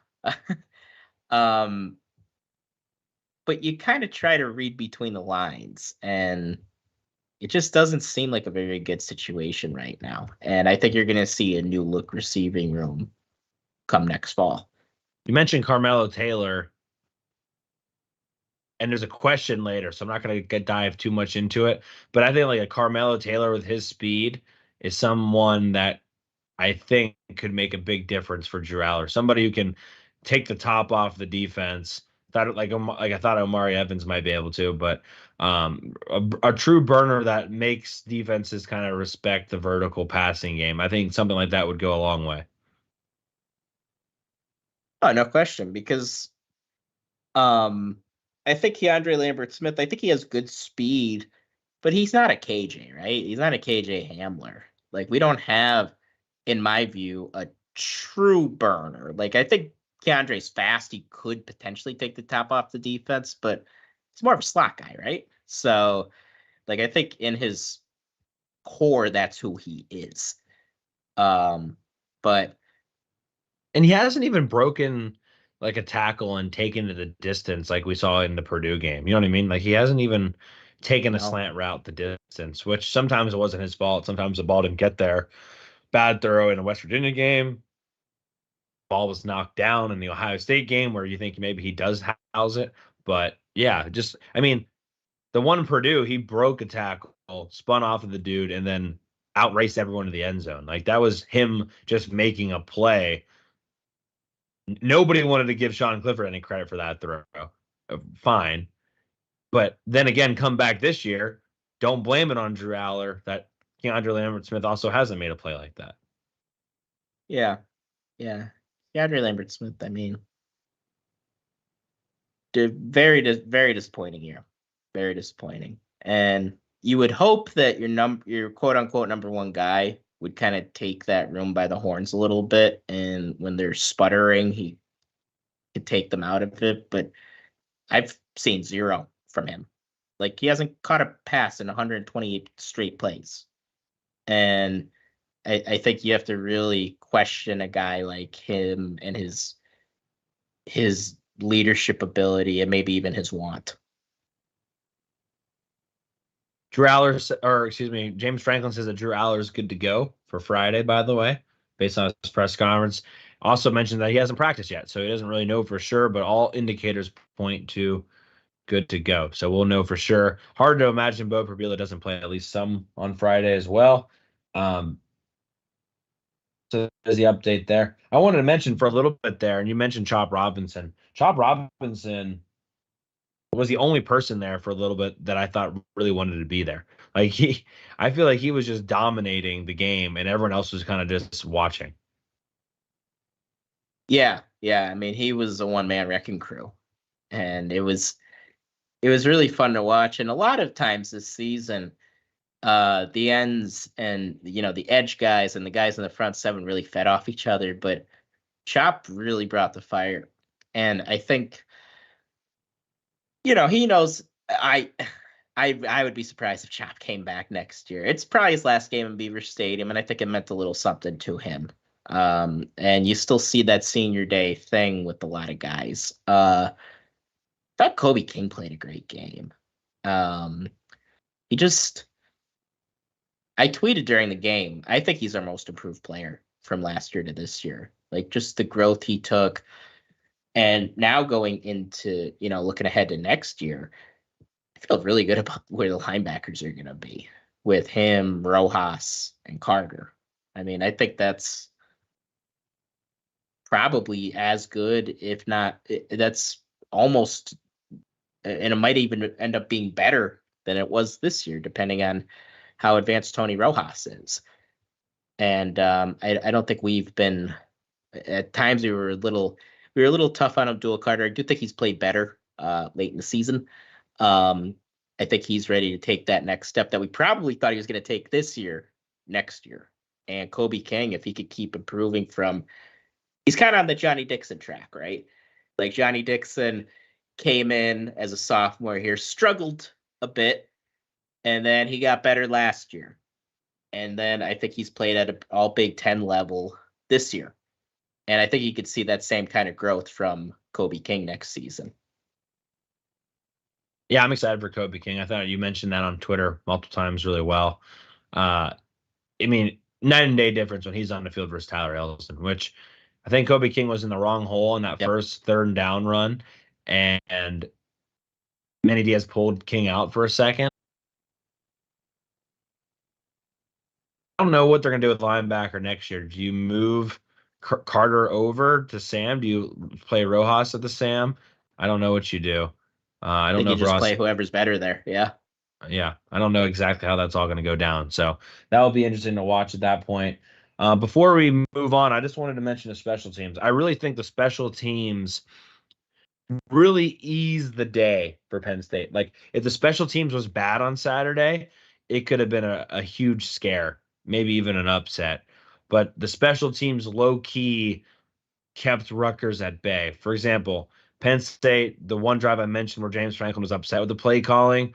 But you kind of try to read between the lines, and it just doesn't seem like a very good situation right now. And I think you're going to see a new look receiving room come next fall. You mentioned Carmelo Taylor, and there's a question later, so I'm not going to dive too much into it. But I think like a Carmelo Taylor with his speed is someone that I think could make a big difference for Drew Aller. Somebody who can take the top off the defense. I thought Omari Evans might be able to, but a true burner that makes defenses kind of respect the vertical passing game. I think something like that would go a long way. Oh, no question, because I think Keandre Lambert-Smith, I think he has good speed, but he's not a KJ, right? He's not a KJ Hamler. Like, we don't have, in my view, a true burner. Like, I think Keandre's fast. He could potentially take the top off the defense, but he's more of a slot guy, right? So, like, I think in his core, that's who he is. But and he hasn't even broken like a tackle and taken to the distance like we saw in the Purdue game. You know what I mean? Like he hasn't even taken a slant route the distance, which sometimes it wasn't his fault. Sometimes the ball didn't get there. Bad throw in a West Virginia game. Ball was knocked down in the Ohio State game where you think maybe he does house it. But yeah, the one in Purdue, he broke a tackle, spun off of the dude, and then outraced everyone to the end zone. Like that was him just making a play. Nobody wanted to give Sean Clifford any credit for that throw. Fine. But then again, come back this year, don't blame it on Drew Aller that Keandre Lambert-Smith also hasn't made a play like that. Yeah. Keandre Lambert-Smith, I mean, very disappointing year. Very disappointing. And you would hope that your quote-unquote number one guy would kind of take that room by the horns a little bit, and when they're sputtering, he could take them out of it. But I've seen zero from him. Like, he hasn't caught a pass in 128 straight plays. And I think you have to really question a guy like him and his leadership ability and maybe even his want. James Franklin says that Drew Aller is good to go for Friday, by the way, based on his press conference. Also mentioned that he hasn't practiced yet, so he doesn't really know for sure, but all indicators point to good to go. So we'll know for sure. Hard to imagine Bo Prabila doesn't play at least some on Friday as well. So there's the update there. I wanted to mention for a little bit there, and you mentioned Chop Robinson. Chop Robinson was the only person there for a little bit that I thought really wanted to be there. Like I feel like he was just dominating the game, and everyone else was kind of just watching. Yeah. I mean, he was a one-man wrecking crew, and it was really fun to watch. And a lot of times this season, the ends and the edge guys and the guys in the front seven really fed off each other, but Chop really brought the fire. And I think he knows. I would be surprised if Chop came back next year. It's probably his last game in Beaver Stadium, and I think it meant a little something to him. And you still see that senior day thing with a lot of guys. I thought Kobe King played a great game. He just, I tweeted during the game, I think he's our most improved player from last year to this year. Like just the growth he took. And now going into, looking ahead to next year, I feel really good about where the linebackers are going to be with him, Rojas, and Carter. I mean, I think that's probably as good, if not, that's almost, and it might even end up being better than it was this year, depending on how advanced Tony Rojas is. And I don't think we've been, at times we were a little tough on Abdul Carter. I do think he's played better late in the season. I think he's ready to take that next step that we probably thought he was going to take this year, next year. And Kobe King, if he could keep improving he's kind of on the Johnny Dixon track, right? Like Johnny Dixon came in as a sophomore here, struggled a bit, and then he got better last year. And then I think he's played at an all Big Ten level this year. And I think you could see that same kind of growth from Kobe King next season. Yeah, I'm excited for Kobe King. I thought you mentioned that on Twitter multiple times really well. I mean, night and day difference when he's on the field versus Tyler Ellison, which I think Kobe King was in the wrong hole in that first third and down run. And Manny Diaz pulled King out for a second. I don't know what they're going to do with linebacker next year. Do you move Carter over to Sam? Do you play Rojas at the Sam? I don't know what you do. I don't know if you just play whoever's better there. Yeah. Yeah. I don't know exactly how that's all going to go down. So that will be interesting to watch at that point. Before we move on, I just wanted to mention the special teams. I really think the special teams really ease the day for Penn State. Like if the special teams was bad on Saturday, it could have been a huge scare, maybe even an upset. But the special teams low key kept Rutgers at bay. For example, Penn State, the one drive I mentioned where James Franklin was upset with the play calling,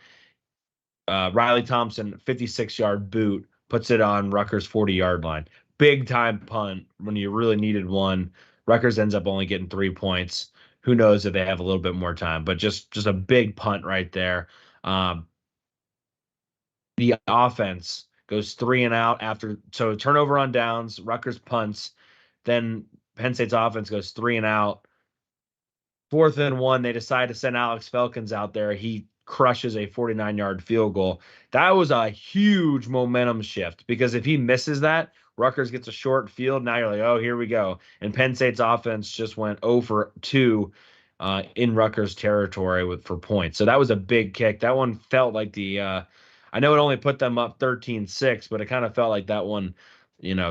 Riley Thompson, 56-yard boot, puts it on Rutgers' 40-yard line. Big time punt when you really needed one. Rutgers ends up only getting 3 points. Who knows if they have a little bit more time, but just a big punt right there. The offense goes 3 and out so turnover on downs, Rutgers punts, then Penn State's offense goes 3 and out. 4th and 1, they decide to send Alex Felkins out there. He crushes a 49-yard field goal. That was a huge momentum shift because if he misses that, Rutgers gets a short field. Now you're like, oh, here we go. And Penn State's offense just went 0 for 2 in Rutgers territory for points. So that was a big kick. That one felt like I know it only put them up 13-6, but it kind of felt like that one,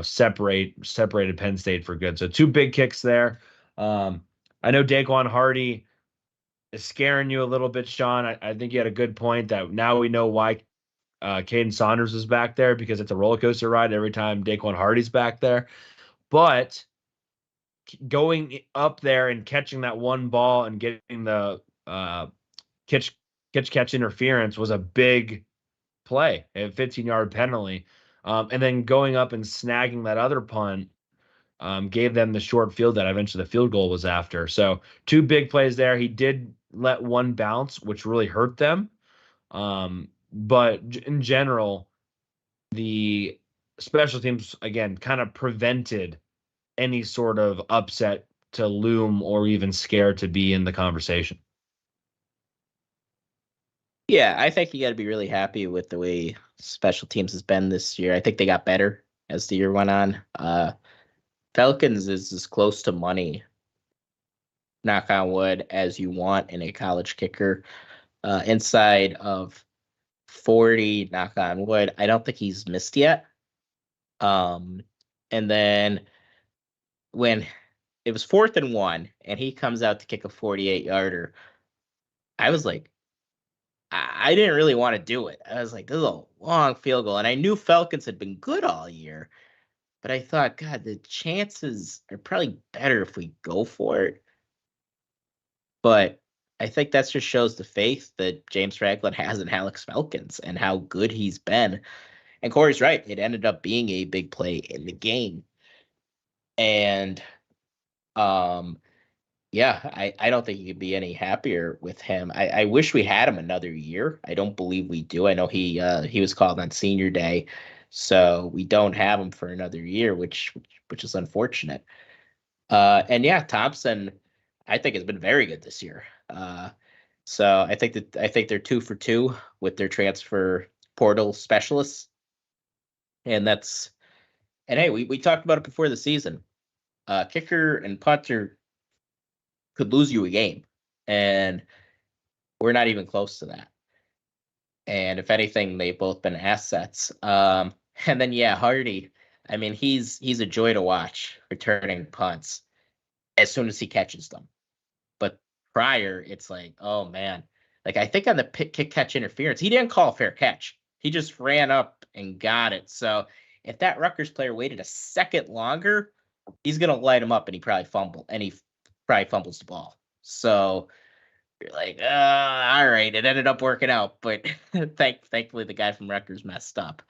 separated Penn State for good. So 2 big kicks there. I know Daquan Hardy is scaring you a little bit, Shawn. I think you had a good point that now we know why Caden Saunders is back there because it's a roller coaster ride every time Daquan Hardy's back there. But going up there and catching that one ball and getting the catch interference was a big play, a 15-yard penalty. And then going up and snagging that other punt gave them the short field that eventually the field goal was after. So 2 big plays there. He did let one bounce, which really hurt them. But in general, the special teams, again, kind of prevented any sort of upset to loom or even scare to be in the conversation. Yeah, I think you got to be really happy with the way special teams has been this year. I think they got better as the year went on. Falcons is as close to money, knock on wood, as you want in a college kicker. Inside of 40, knock on wood. I don't think he's missed yet. And then when it was 4th and 1 and he comes out to kick a 48-yarder, I was like, I didn't really want to do it. I was like, this is a long field goal. And I knew Falcons had been good all year. But I thought, God, the chances are probably better if we go for it. But I think that just shows the faith that James Franklin has in Alex Felkins and how good he's been. And Corey's right. It ended up being a big play in the game. And yeah, I don't think you could be any happier with him. I wish we had him another year. I don't believe we do. I know he was called on senior day, so we don't have him for another year, which is unfortunate. And yeah, Thompson, I think has been very good this year. So I think they're 2 for 2 with their transfer portal specialists, and hey, we talked about it before the season. Kicker and punter could lose you a game, and we're not even close to that. And if anything, they've both been assets. And then yeah, Hardy. I mean, he's a joy to watch returning punts as soon as he catches them. But prior, it's like, oh man, like I think on the kick catch interference, he didn't call a fair catch. He just ran up and got it. So if that Rutgers player waited a second longer, he's gonna light him up, and he probably fumbles the ball. So you're like, all right, it ended up working out, but thankfully the guy from Rutgers messed up.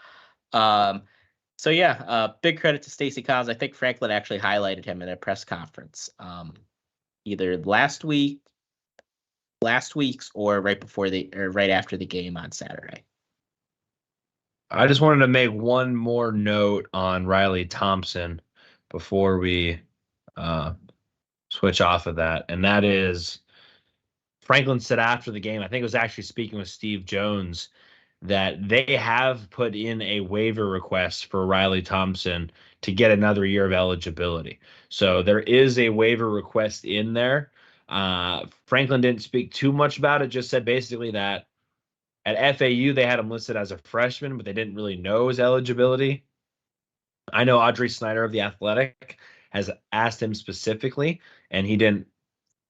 So yeah, big credit to Stacey Collins. I think Franklin actually highlighted him in a press conference, either last week's or right after the game on Saturday. I just wanted to make one more note on Riley Thompson before we switch off of that, and that is Franklin said after the game, I think it was actually speaking with Steve Jones, that they have put in a waiver request for Riley Thompson to get another year of eligibility. So there is a waiver request in there. Franklin didn't speak too much about it, just said basically that at FAU they had him listed as a freshman, but they didn't really know his eligibility. I know Audrey Snyder of The Athletic has asked him specifically, and he didn't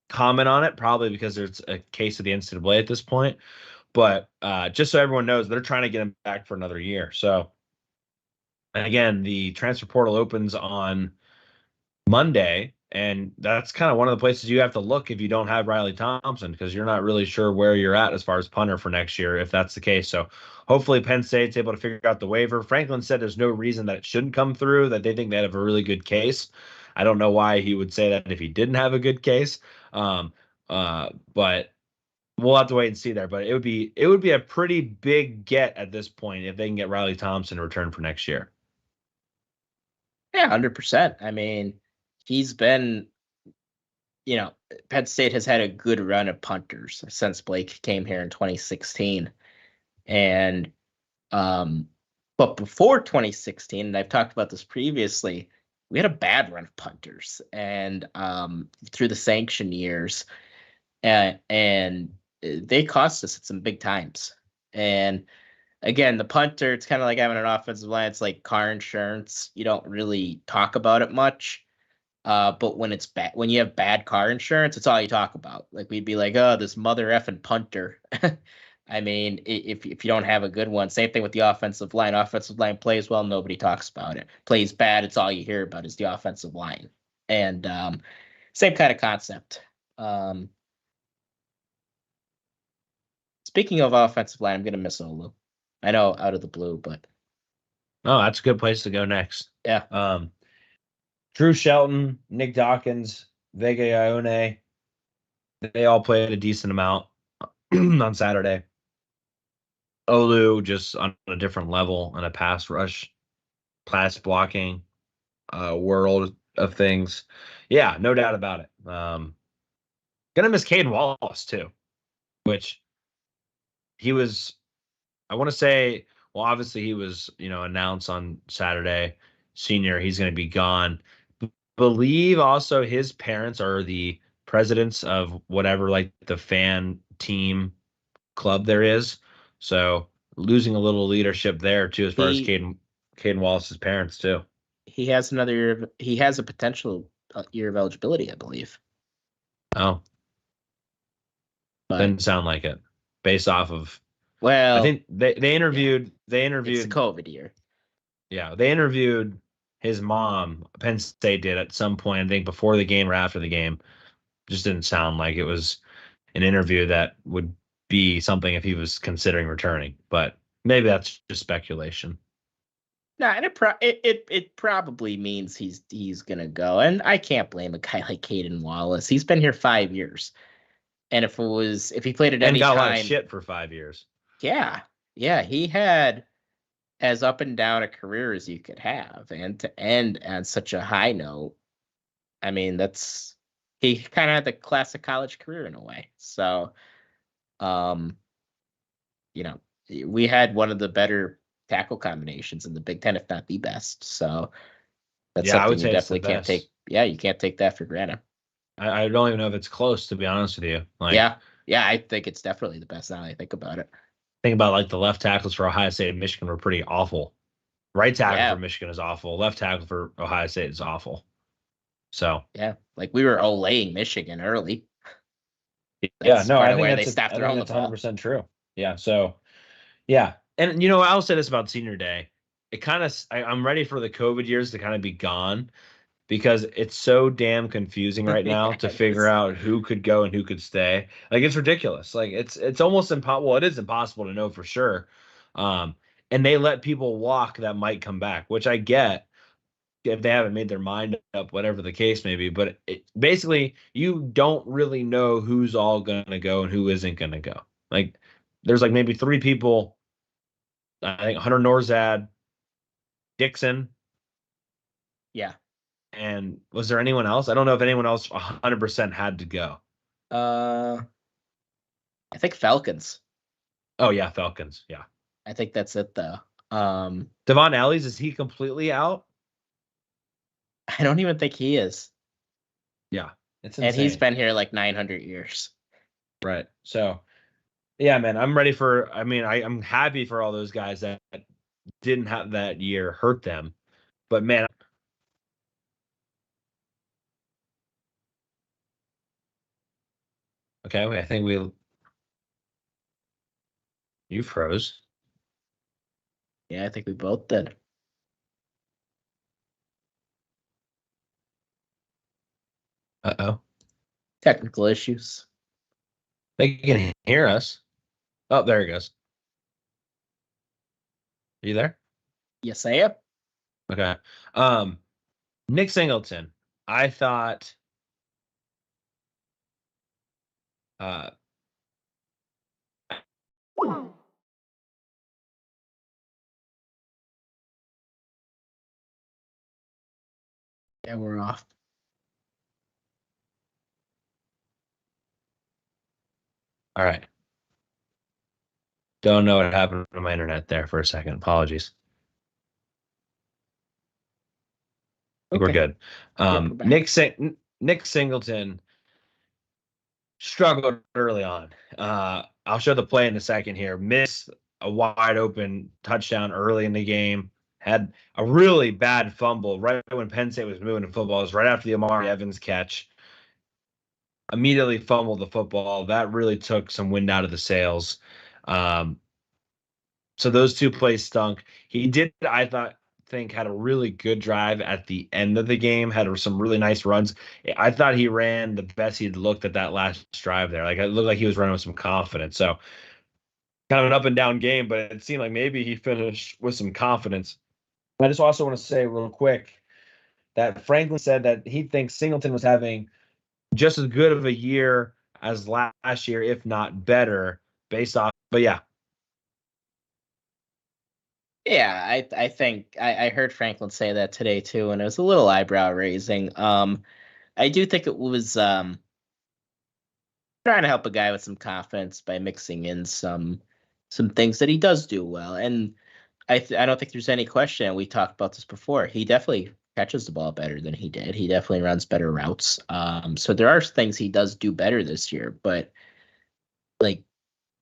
comment on it, probably because there's a case of the NCAA at this point. But just so everyone knows, they're trying to get him back for another year. So, and again, the transfer portal opens on Monday, and that's kind of one of the places you have to look if you don't have Riley Thompson, because you're not really sure where you're at as far as punter for next year, if that's the case. So hopefully Penn State's able to figure out the waiver. Franklin said there's no reason that it shouldn't come through, that they think they have a really good case. I don't know why he would say that if he didn't have a good case. But we'll have to wait and see there. But it would be a pretty big get at this point if they can get Riley Thompson in return for next year. Yeah, 100%. I mean, he's been, Penn State has had a good run of punters since Blake came here in 2016. And but before 2016, and I've talked about this previously, we had a bad run of punters, and through the sanction years, and they cost us at some big times. And again, the punter, it's kind of like having an offensive line. It's like car insurance. You don't really talk about it much. But when it's bad, when you have bad car insurance, it's all you talk about. Like we'd be like, oh, this mother effing punter. I mean, if you don't have a good one, same thing with the offensive line. Offensive line plays well, nobody talks about it. Plays bad, it's all you hear about is the offensive line. And same kind of concept. Speaking of offensive line, I'm going to miss Olu. I know out of the blue, but. Oh, that's a good place to go next. Yeah. Drew Shelton, Nick Dawkins, Vega Ione, they all played a decent amount on Saturday. Olu just on a different level in a pass rush, pass blocking world of things. Yeah, no doubt about it. Gonna miss Caden Wallace too, which he was, I want to say, well, obviously he was, announced on Saturday, senior, he's going to be gone. Believe also his parents are the presidents of whatever, like the fan team club there is. So losing a little leadership there too, as far as Caden Wallace's parents too. He has another year. He has a potential year of eligibility, I believe. Oh, but didn't sound like it. Based off of, well, I think they interviewed. Yeah. They interviewed. It's the COVID year. Yeah, they interviewed his mom. Penn State did at some point, I think before the game or after the game. Just didn't sound like it was an interview that would be something if he was considering returning. But maybe that's just speculation. No, and it probably means he's gonna go, and I can't blame a guy like Caden Wallace. He's been here 5 years, and if he played at And any got a lot of time, shit for 5 years. yeah, he had as up and down a career as you could have, and to end on such a high note, I mean, he kind of had the classic college career in a way. So, you know, we had one of the better tackle combinations in the Big Ten, if not the best. So that's Yeah, I something would you say it's the definitely can't best. take. Yeah, you can't take that for granted. I don't even know if it's close, to be honest with you. Like, Yeah, I think it's definitely the best now that I think about it. think about like the left tackles for Ohio State and Michigan were pretty awful. Right tackle Yeah. for Michigan is awful. Left tackle for Ohio State is awful. So Yeah, like we were olaying Michigan early. yeah, no, part I of think where that's they stopped I throwing think the that's ball. 100% true. Yeah. So yeah, and I'll say this about Senior Day. It kind of I'm ready for the COVID years to kind of be gone because it's so damn confusing right now to figure out who could go and who could stay. Like it's ridiculous. Like it's almost impossible. Well, it is impossible to know for sure. And they let people walk that might come back, which I get if they haven't made their mind up, whatever the case may be. But basically, you don't really know who's all going to go and who isn't going to go. Like there's like maybe 3 people. I think Hunter Norzad, Dixon. Yeah. And was there anyone else? I don't know if anyone else 100% had to go. I think Falcons. Oh yeah, Falcons. Yeah. I think that's it though. Devon Ellies, is he completely out? I don't even think he is. Yeah, it's insane. And he's been here like 900 years. Right. So, yeah, man, I'm ready for. I mean, I'm happy for all those guys that didn't have that year hurt them, but man. Okay, I think you froze. Yeah, I think we both did. Uh-oh. Technical issues. They can hear us. Oh, there he goes. Are you there? Yes, I am. Okay. Nick Singleton, I thought Yeah, we're off. all right. Don't know what happened to my internet there for a second. Apologies. Okay. We're good. We're Nick Singleton struggled early on. I'll show the play in a second here. Missed a wide open touchdown early in the game. Had a really bad fumble right when Penn State was moving to football. It was right after the Amari Evans catch. Immediately fumbled the football. That really took some wind out of the sails. So those 2 plays stunk. He did, I think, had a really good drive at the end of the game, had some really nice runs. I thought he ran the best he'd looked at that last drive there. Like it looked like he was running with some confidence. So kind of an up and down game, but it seemed like maybe he finished with some confidence. I just also want to say real quick that Franklin said that he thinks Singleton was having just as good of a year as last year, if not better, based off. But yeah. Yeah, I think I heard Franklin say that today too, and it was a little eyebrow raising. I do think it was trying to help a guy with some confidence by mixing in some things that he does do well. And I don't think there's any question. We talked about this before. He definitely catches the ball better than he did. He definitely runs better routes. So there are things he does do better this year, but like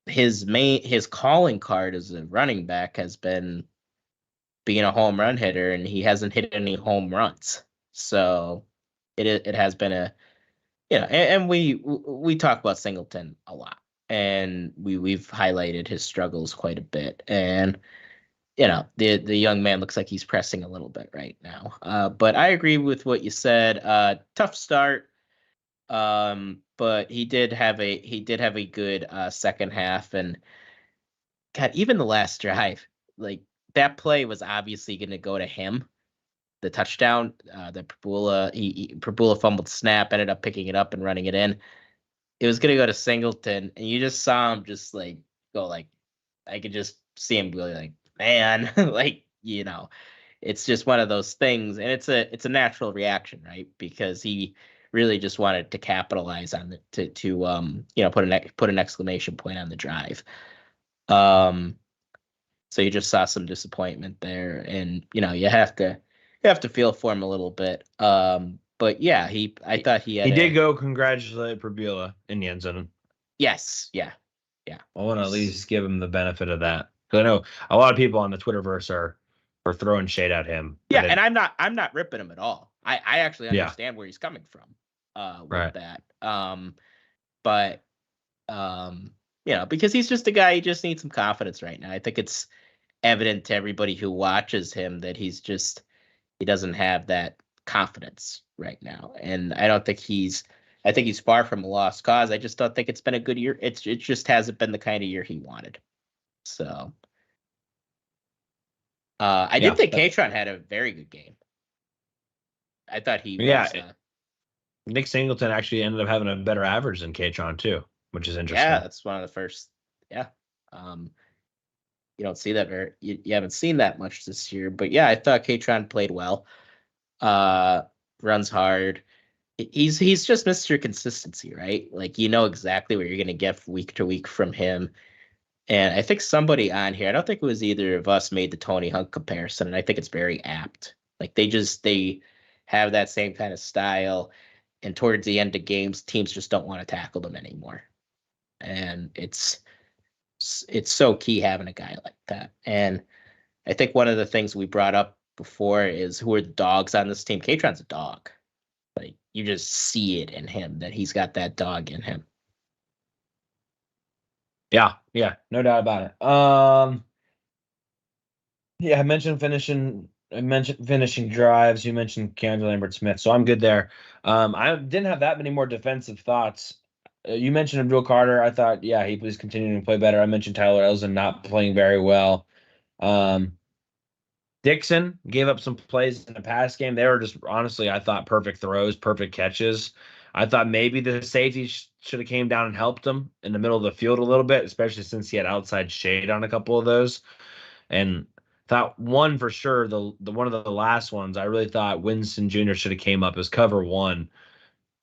his calling card as a running back has been being a home run hitter, and he hasn't hit any home runs. So it has been and we talk about Singleton a lot, and we've highlighted his struggles quite a bit, and the young man looks like he's pressing a little bit right now. But I agree with what you said. Tough start. But he did have a good second half, and God, even the last drive, like that play was obviously going to go to him. The touchdown, that Prabula fumbled snap, ended up picking it up and running it in. It was going to go to Singleton, and you just saw him just like go like, I could just see him go like, man, like, it's just one of those things, and it's a natural reaction, right? Because he really just wanted to capitalize on it to put an exclamation point on the drive. So you just saw some disappointment there, and you have to feel for him a little bit. But yeah, I thought he did go congratulate Prabula in the end zone. Yes, yeah. I want to at least give him the benefit of that, because I know a lot of people on the Twitterverse are throwing shade at him. Yeah, and I'm not ripping him at all. I actually understand where he's coming from with that. But because he's just a guy, he just needs some confidence right now. I think it's evident to everybody who watches him that he doesn't have that confidence right now. And I think he's far from a lost cause. I just don't think it's been a good year. It just hasn't been the kind of year he wanted. So I did think Katron had a very good game. I thought he was. Nick Singleton actually ended up having a better average than Katron too, which is interesting. Yeah, that's one of the first. Yeah. You don't see that you haven't seen that much this year, but yeah, I thought Katron played well. Runs hard. He's just Mr. Consistency, right? Like, exactly what you're going to get week to week from him. And I think somebody on here, I don't think it was either of us, made the Tony Hunk comparison, and I think it's very apt. Like, they have that same kind of style, and towards the end of games, teams just don't want to tackle them anymore. And it's so key having a guy like that. And I think one of the things we brought up before is, who are the dogs on this team? Katron's a dog. Like, you just see it in him that he's got that dog in him. Yeah, no doubt about it. I mentioned finishing drives. You mentioned Keandre Lambert-Smith, so I'm good there. I didn't have that many more defensive thoughts. You mentioned Abdul Carter. I thought, he was continuing to play better. I mentioned Tyler Elson not playing very well. Dixon gave up some plays in the pass game. They were just, honestly, I thought, perfect throws, perfect catches. I thought maybe the safety should have came down and helped him in the middle of the field a little bit, especially since he had outside shade on a couple of those. And thought one for sure, the one of the last ones, I really thought Winston Jr. should have came up as cover one.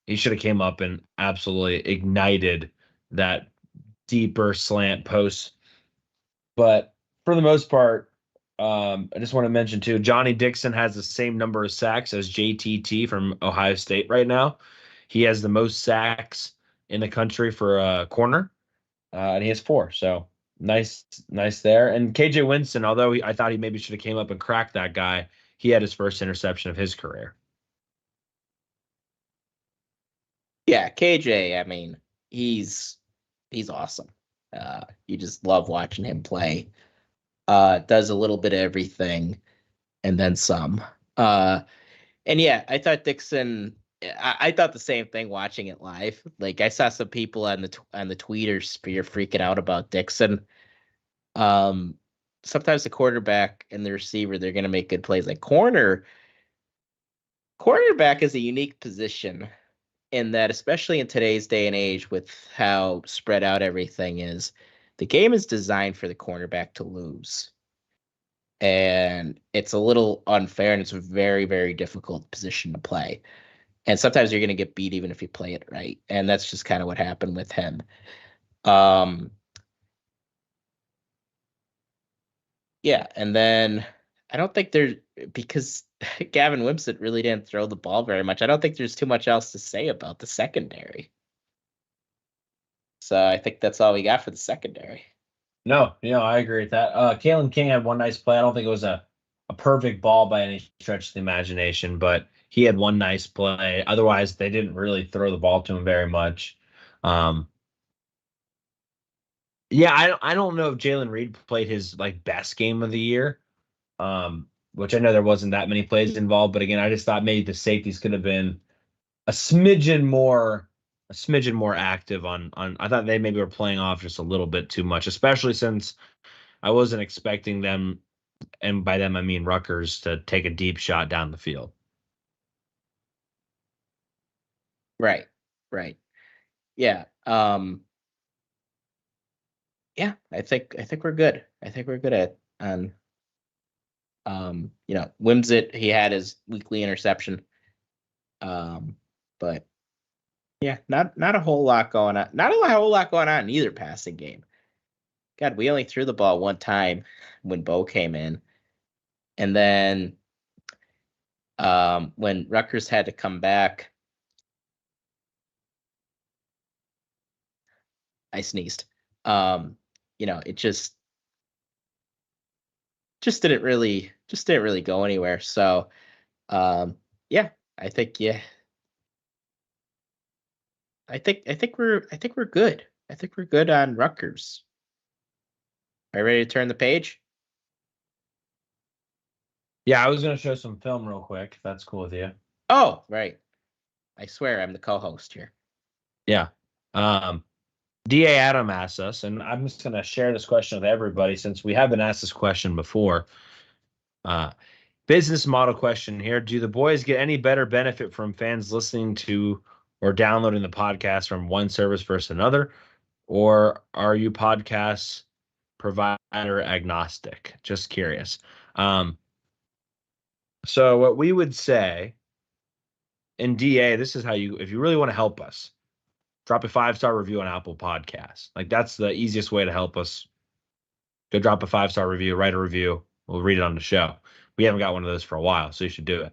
He should have came up and absolutely ignited that deeper slant post. But for the most part, I just want to mention too, Johnny Dixon has the same number of sacks as JTT from Ohio State right now. He has the most sacks in the country for a corner, and he has 4. So nice there. And KJ Winston, although I thought he maybe should have came up and cracked that guy, he had his first interception of his career. Yeah, KJ, I mean, he's awesome. You just love watching him play. Does a little bit of everything and then some. And yeah, I thought Dixon, I thought the same thing watching it live. Like, I saw some people on the Tweeter sphere freaking out about Dixon. Sometimes the quarterback and the receiver, they're going to make good plays. Like, cornerback is a unique position in that, especially in today's day and age with how spread out everything is, the game is designed for the cornerback to lose. And it's a little unfair, and it's a very, very difficult position to play. And sometimes you're going to get beat even if you play it right. And that's just kind of what happened with him. Yeah, and then I don't think because Gavin Wimsatt really didn't throw the ball very much, I don't think there's too much else to say about the secondary. So I think that's all we got for the secondary. No, I agree with that. Kalen King had one nice play. I don't think it was a perfect ball by any stretch of the imagination, but he had one nice play. Otherwise, they didn't really throw the ball to him very much. I don't know if Jalen Reed played his best game of the year, which I know there wasn't that many plays involved. But again, I just thought maybe the safeties could have been a smidgen more active on. I thought they maybe were playing off just a little bit too much, especially since I wasn't expecting them and by them I mean Rutgers, to take a deep shot down the field. Right. Yeah. Yeah, I think we're good. I think we're good at Wimsett, he had his weekly interception. But yeah, not a whole lot going on. Not a whole lot going on in either passing game. God, we only threw the ball one time when Bo came in. And then when Rutgers had to come back, I sneezed. It just didn't really go anywhere. So yeah, I think I think we're good. I think we're good on Rutgers. Are you ready to turn the page? Yeah, I was going to show some film real quick, if that's cool with you. Oh, right. I swear I'm the co-host here. Yeah. D.A. Adam asked us, and I'm just going to share this question with everybody since we have been asked this question before. Business model question here. Do the boys get any better benefit from fans listening to or downloading the podcast from one service versus another? Or are you podcast provider agnostic? Just curious. So what we would say in DA, this is how if you really want to help us, drop a 5-star review on Apple Podcasts. Like, that's the easiest way to help us. Go drop a 5-star review, write a review. We'll read it on the show. We haven't got one of those for a while, so you should do it.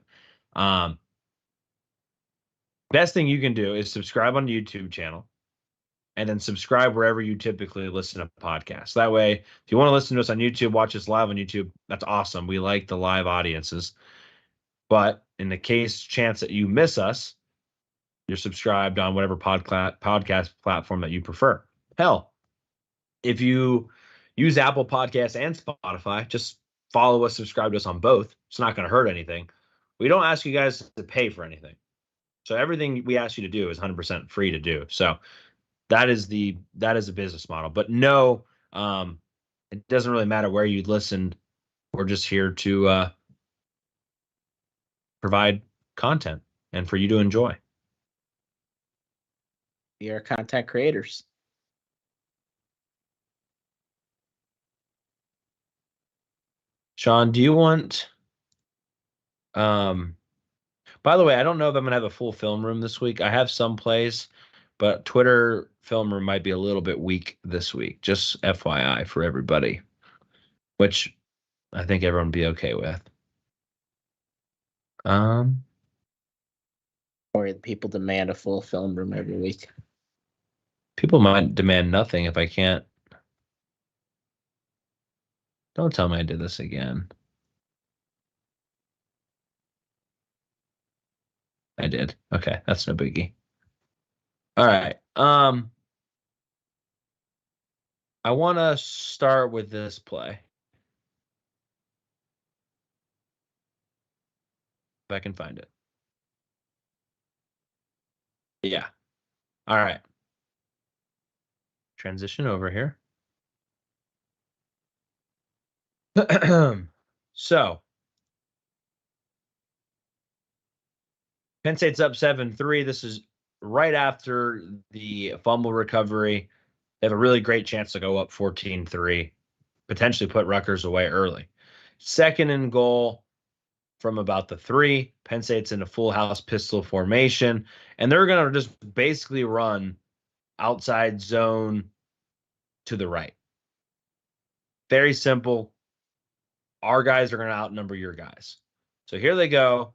Best thing you can do is subscribe on the YouTube channel and then subscribe wherever you typically listen to podcasts. That way, if you want to listen to us on YouTube, watch us live on YouTube, that's awesome. We like the live audiences. But in the chance that you miss us, you're subscribed on whatever podcast platform that you prefer. Hell, if you use Apple Podcasts and Spotify, just follow us, subscribe to us on both. It's not going to hurt anything. We don't ask you guys to pay for anything. So everything we ask you to do is 100% free to do. So that is the business model. But no, it doesn't really matter where you listened. We're just here to provide content and for you to enjoy. We are content creators. Shawn, do you want by the way, I don't know if I'm gonna have a full film room this week. I have some plays, but Twitter film room might be a little bit weak this week. Just FYI for everybody, which I think everyone would be okay with. Or people demand a full film room every week. People might demand nothing if I can't. Don't tell me I did this again. I did. Okay, that's no biggie. All right. I want to start with this play. If I can find it. Yeah. All right. Transition over here. So, Penn State's up 7-3. This is right after the fumble recovery. They have a really great chance to go up 14-3, potentially put Rutgers away early. Second and goal from about the 3. Penn State's in a full house pistol formation, and they're going to just basically run outside zone to the right. Very simple. Our guys are going to outnumber your guys. So here they go.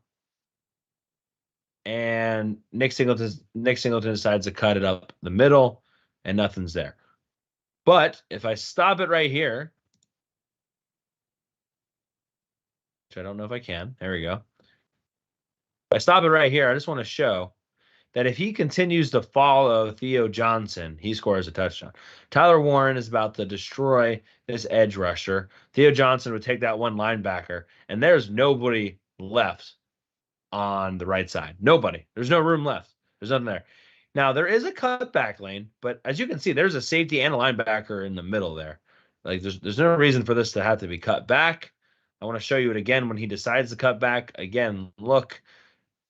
And Nick Singleton decides to cut it up the middle, and nothing's there. But if I stop it right here, which I don't know if I can. There we go. If I stop it right here, I just want to show that if he continues to follow Theo Johnson, he scores a touchdown. Tyler Warren is about to destroy this edge rusher. Theo Johnson would take that one linebacker, and there's nobody left on the right side. Nobody. There's no room left. There's nothing there. Now, there is a cutback lane, but as you can see, there's a safety and a linebacker in the middle there. Like, there's no reason for this to have to be cut back. I want to show you it again when he decides to cut back. Again, look,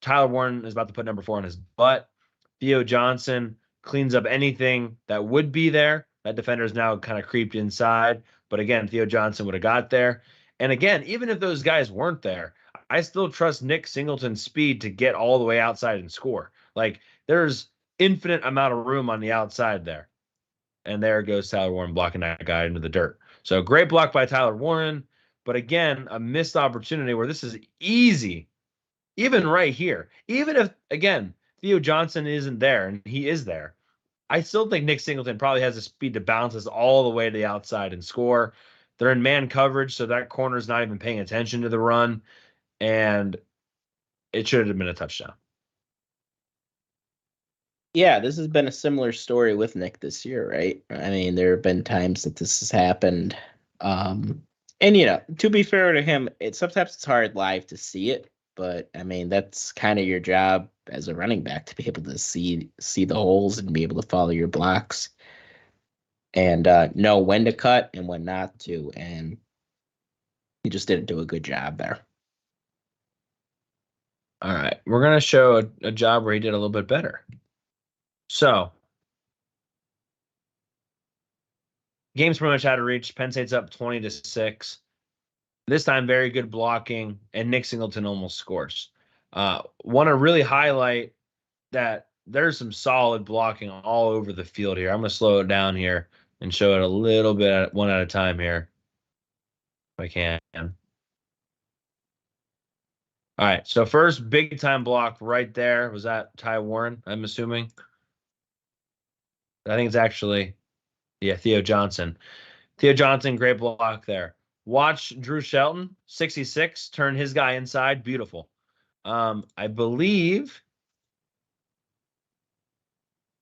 Tyler Warren is about to put number 4 on his butt. Theo Johnson cleans up anything that would be there. That defender is now kind of creeped inside. But again, Theo Johnson would have got there. And again, even if those guys weren't there, I still trust Nick Singleton's speed to get all the way outside and score. Like, there's infinite amount of room on the outside there. And there goes Tyler Warren blocking that guy into the dirt. So great block by Tyler Warren. But again, a missed opportunity where this is easy, even right here. Even if, again, Theo Johnson isn't there, and he is there, I still think Nick Singleton probably has the speed to bounce us all the way to the outside and score. They're in man coverage, so that corner's not even paying attention to the run, and it should have been a touchdown. Yeah, this has been a similar story with Nick this year, right? I mean, there have been times that this has happened. And, you know, to be fair to him, sometimes it's hard live to see it. But, I mean, that's kind of your job as a running back, to be able to see the holes and be able to follow your blocks and know when to cut and when not to. And he just didn't do a good job there. All right, we're going to show a job where he did a little bit better. So, game's pretty much out of reach. Penn State's up 20-6. This time, very good blocking, and Nick Singleton almost scores. Want to really highlight that there's some solid blocking all over the field here. I'm going to slow it down here and show it a little bit one at a time here, if I can. All right, so first big-time block right there. Was that Ty Warren, I'm assuming? I think it's actually, yeah, Theo Johnson. Theo Johnson, great block there. Watch Drew Shelton, 66, turn his guy inside. Beautiful. I believe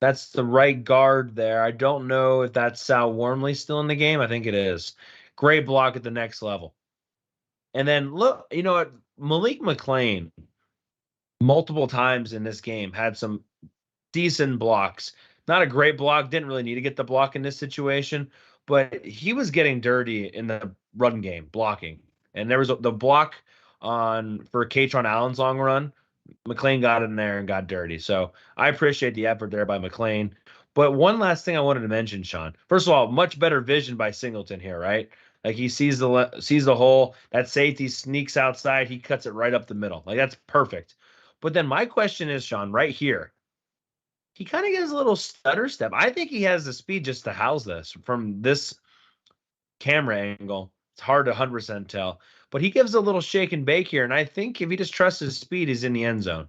that's the right guard there. I don't know if that's Sal Wormley still in the game. I think it is. Great block at the next level. And then, look, you know what? Malik McLean, multiple times in this game, had some decent blocks. Not a great block. Didn't really need to get the block in this situation. But he was getting dirty in the run game, blocking. And there was the block for Katron Allen's long run. McLean got in there and got dirty. So I appreciate the effort there by McLean. But one last thing I wanted to mention, Shawn. First of all, much better vision by Singleton here, right? Like, he sees the hole. That safety sneaks outside. He cuts it right up the middle. Like, that's perfect. But then my question is, Shawn, right here, he kind of gives a little stutter step. I think he has the speed just to house this from this camera angle. It's hard to 100% tell, but he gives a little shake and bake here. And I think if he just trusts his speed, he's in the end zone.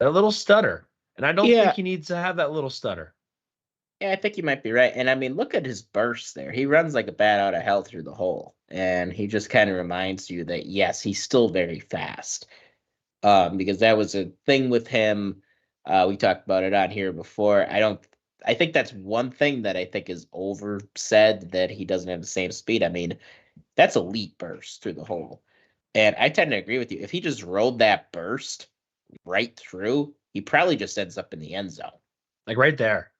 That little stutter. And I don't think he needs to have that little stutter. Yeah, I think you might be right. And I mean, look at his burst there. He runs like a bat out of hell through the hole. And he just kind of reminds you that, yes, he's still very fast. Because that was a thing with him. We talked about it on here before. I think that's one thing that I think is oversaid, that he doesn't have the same speed. I mean, that's elite burst through the hole. And I tend to agree with you. If he just rode that burst right through, he probably just ends up in the end zone. Like right there.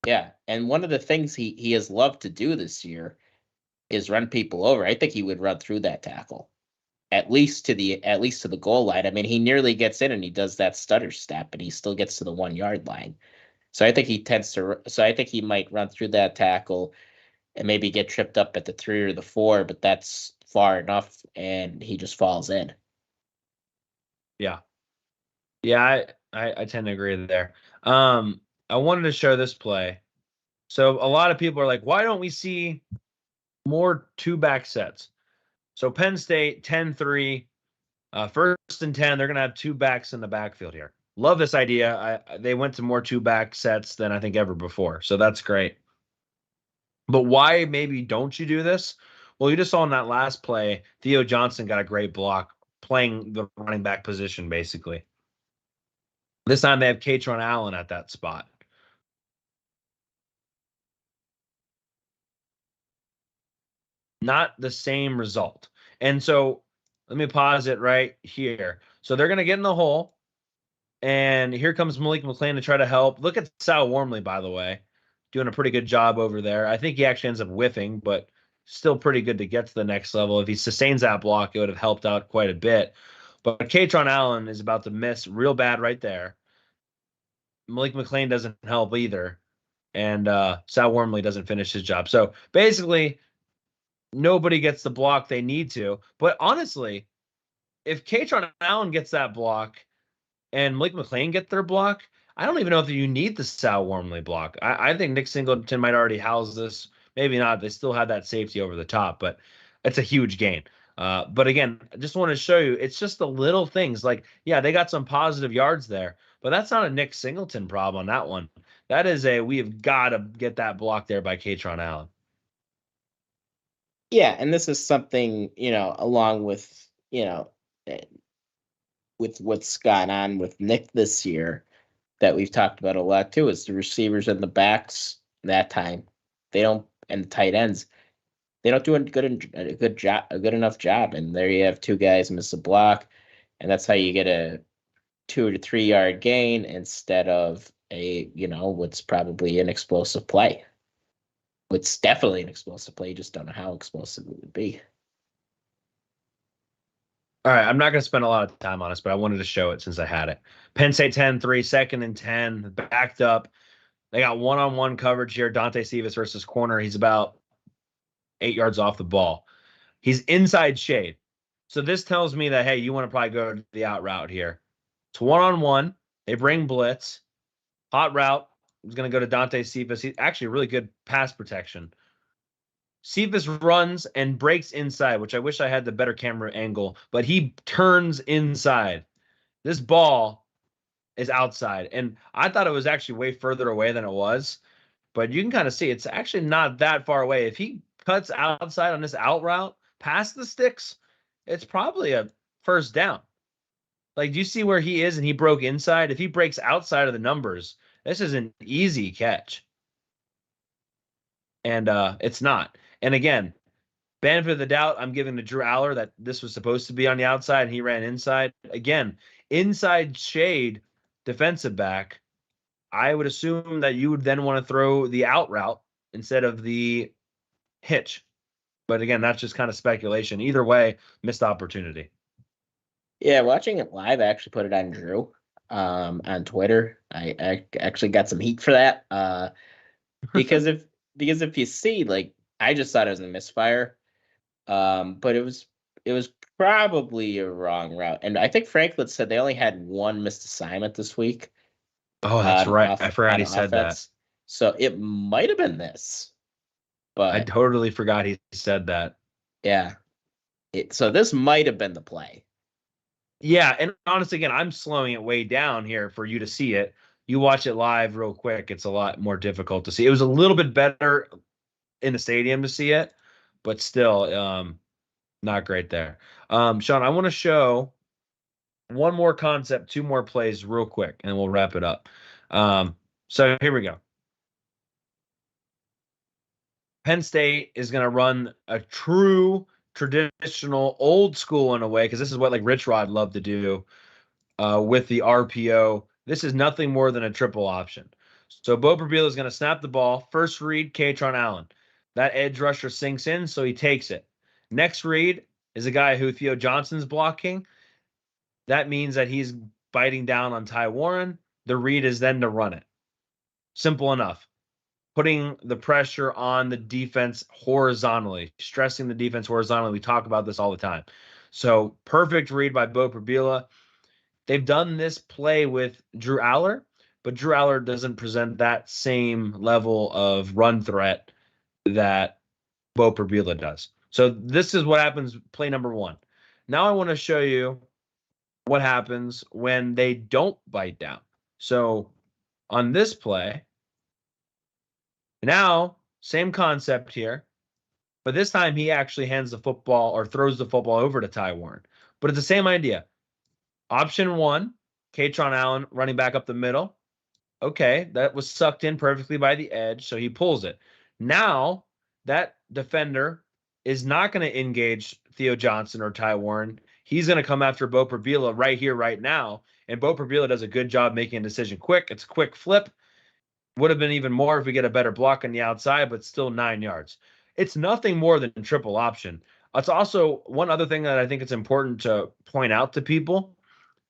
Yeah. And one of the things he has loved to do this year is run people over. I think he would run through that tackle. At least to the goal line. I mean, he nearly gets in and he does that stutter step, and he still gets to the 1 yard line. So I think I think he might run through that tackle and maybe get tripped up at the 3 or the 4, but that's far enough, and he just falls in. Yeah. Yeah, I tend to agree there. I wanted to show this play. So a lot of people are like, why don't we see more 2-back sets? So Penn State, 10-3, first and 10, they're going to have 2 backs in the backfield here. Love this idea. They went to more 2-back sets than I think ever before, so that's great. But why maybe don't you do this? Well, you just saw in that last play, Theo Johnson got a great block playing the running back position, basically. This time they have Katron Allen at that spot. Not the same result. And so let me pause it right here. So they're going to get in the hole. And here comes Malik McLean to try to help. Look at Sal Wormley, by the way, doing a pretty good job over there. I think he actually ends up whiffing, but still pretty good to get to the next level. If he sustains that block, it would have helped out quite a bit. But Katron Allen is about to miss real bad right there. Malik McLean doesn't help either. And Sal Wormley doesn't finish his job. So basically, nobody gets the block they need to. But honestly, if Katron Allen gets that block and Malik McLean get their block, I don't even know if you need the Sal Wormley block. I think Nick Singleton might already house this. Maybe not. They still have that safety over the top, but it's a huge gain. But again, I just want to show you, it's just the little things. Like, yeah, they got some positive yards there, but that's not a Nick Singleton problem on that one. That is we have got to get that block there by Katron Allen. Yeah, and this is something, along with, with what's gone on with Nick this year that we've talked about a lot too, is the receivers and the backs that time. They don't, and the tight ends, they don't do a good enough job. And there you have two guys miss a block, and that's how you get a 2 to 3 yard gain instead of what's probably an explosive play. It's definitely an explosive play. You just don't know how explosive it would be. All right, I'm not going to spend a lot of time on this, but I wanted to show it since I had it. Penn State 10-3, 2nd and 10, backed up. They got one-on-one coverage here. Dante Cephas versus corner. He's about 8 yards off the ball. He's inside shade. So this tells me that, hey, you want to probably go to the out route here. It's one-on-one. They bring blitz. Hot route. He's going to go to Dante Cephas. He's actually really good pass protection. Cephas runs and breaks inside, which I wish I had the better camera angle, but he turns inside. This ball is outside, and I thought it was actually way further away than it was, but you can kind of see it's actually not that far away. If he cuts outside on this out route past the sticks, it's probably a first down. Like, do you see where he is and he broke inside? If he breaks outside of the numbers, this is an easy catch. And it's not. And again, benefit of the doubt, I'm giving to Drew Aller that this was supposed to be on the outside and he ran inside. Again, inside shade defensive back, I would assume that you would then want to throw the out route instead of the hitch. But again, that's just kind of speculation. Either way, missed opportunity. Yeah, watching it live, I actually put it on Drew on Twitter. I actually got some heat for that because if you see, like, I just thought it was a misfire, but it was probably a wrong route. And I think Franklin said they only had one missed assignment this week. Oh, that's right. I forgot he said that. So it might have been this, but I totally forgot he said that. Yeah. So this might have been the play. Yeah, and honestly, again, I'm slowing it way down here for you to see it. You watch it live real quick, it's a lot more difficult to see. It was a little bit better in the stadium to see it, but still not great there. Shawn, I want to show one more concept, 2 more plays real quick, and we'll wrap it up. So here we go. Penn State is going to run a true traditional old school in a way, because this is what like Rich Rod loved to do with the RPO. This is nothing more than a triple option. So Bo Prabila is going to snap the ball. First read, Katron Allen. That edge rusher sinks in, so he takes it. Next read is a guy who Theo Johnson's blocking. That means that he's biting down on Ty Warren. The read is then to run it. Simple enough. Putting the pressure on the defense horizontally, stressing the defense horizontally. We talk about this all the time. So perfect read by Bo Prabila. They've done this play with Drew Aller, but Drew Aller doesn't present that same level of run threat that Bo Prabila does. So this is what happens, play number 1. Now I want to show you what happens when they don't bite down. So on this play, now same concept here, but this time he actually hands the football or throws the football over to Ty Warren. But it's the same idea. Option 1, Katron Allen running back up the middle. Okay, that was sucked in perfectly by the edge, so he pulls it. Now, that defender is not going to engage Theo Johnson or Ty Warren. He's going to come after Bo Prabila right here, right now, and Bo Prabila does a good job making a decision quick. It's a quick flip. Would have been even more if we get a better block on the outside, but still 9 yards. it's nothing more than triple option. It's also one other thing that I think it's important to point out to people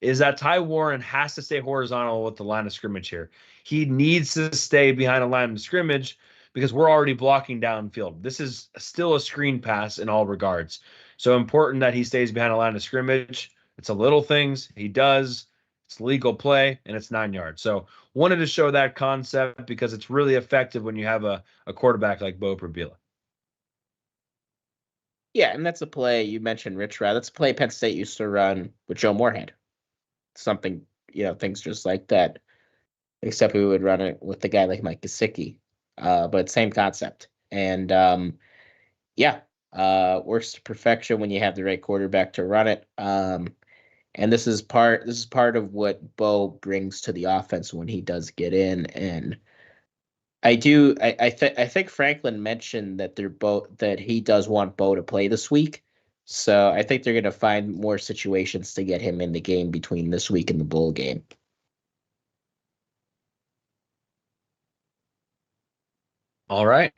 is that Ty Warren has to stay horizontal with the line of scrimmage here. He needs to stay behind a line of scrimmage because we're already blocking downfield. This is still a screen pass in all regards. So important that he stays behind a line of scrimmage. It's a little things he does. It's legal play, and it's 9 yards. So wanted to show that concept because it's really effective when you have a quarterback like Bo Prabila. Yeah, and that's a play you mentioned, Rich Rod. That's a play Penn State used to run with Joe Moorhead. Something, things just like that. Except we would run it with a guy like Mike Gesicki. But same concept. And works to perfection when you have the right quarterback to run it. And this is part of what Bo brings to the offense when he does get in. And I think Franklin mentioned that that he does want Bo to play this week. So I think they're going to find more situations to get him in the game between this week and the bowl game. All right.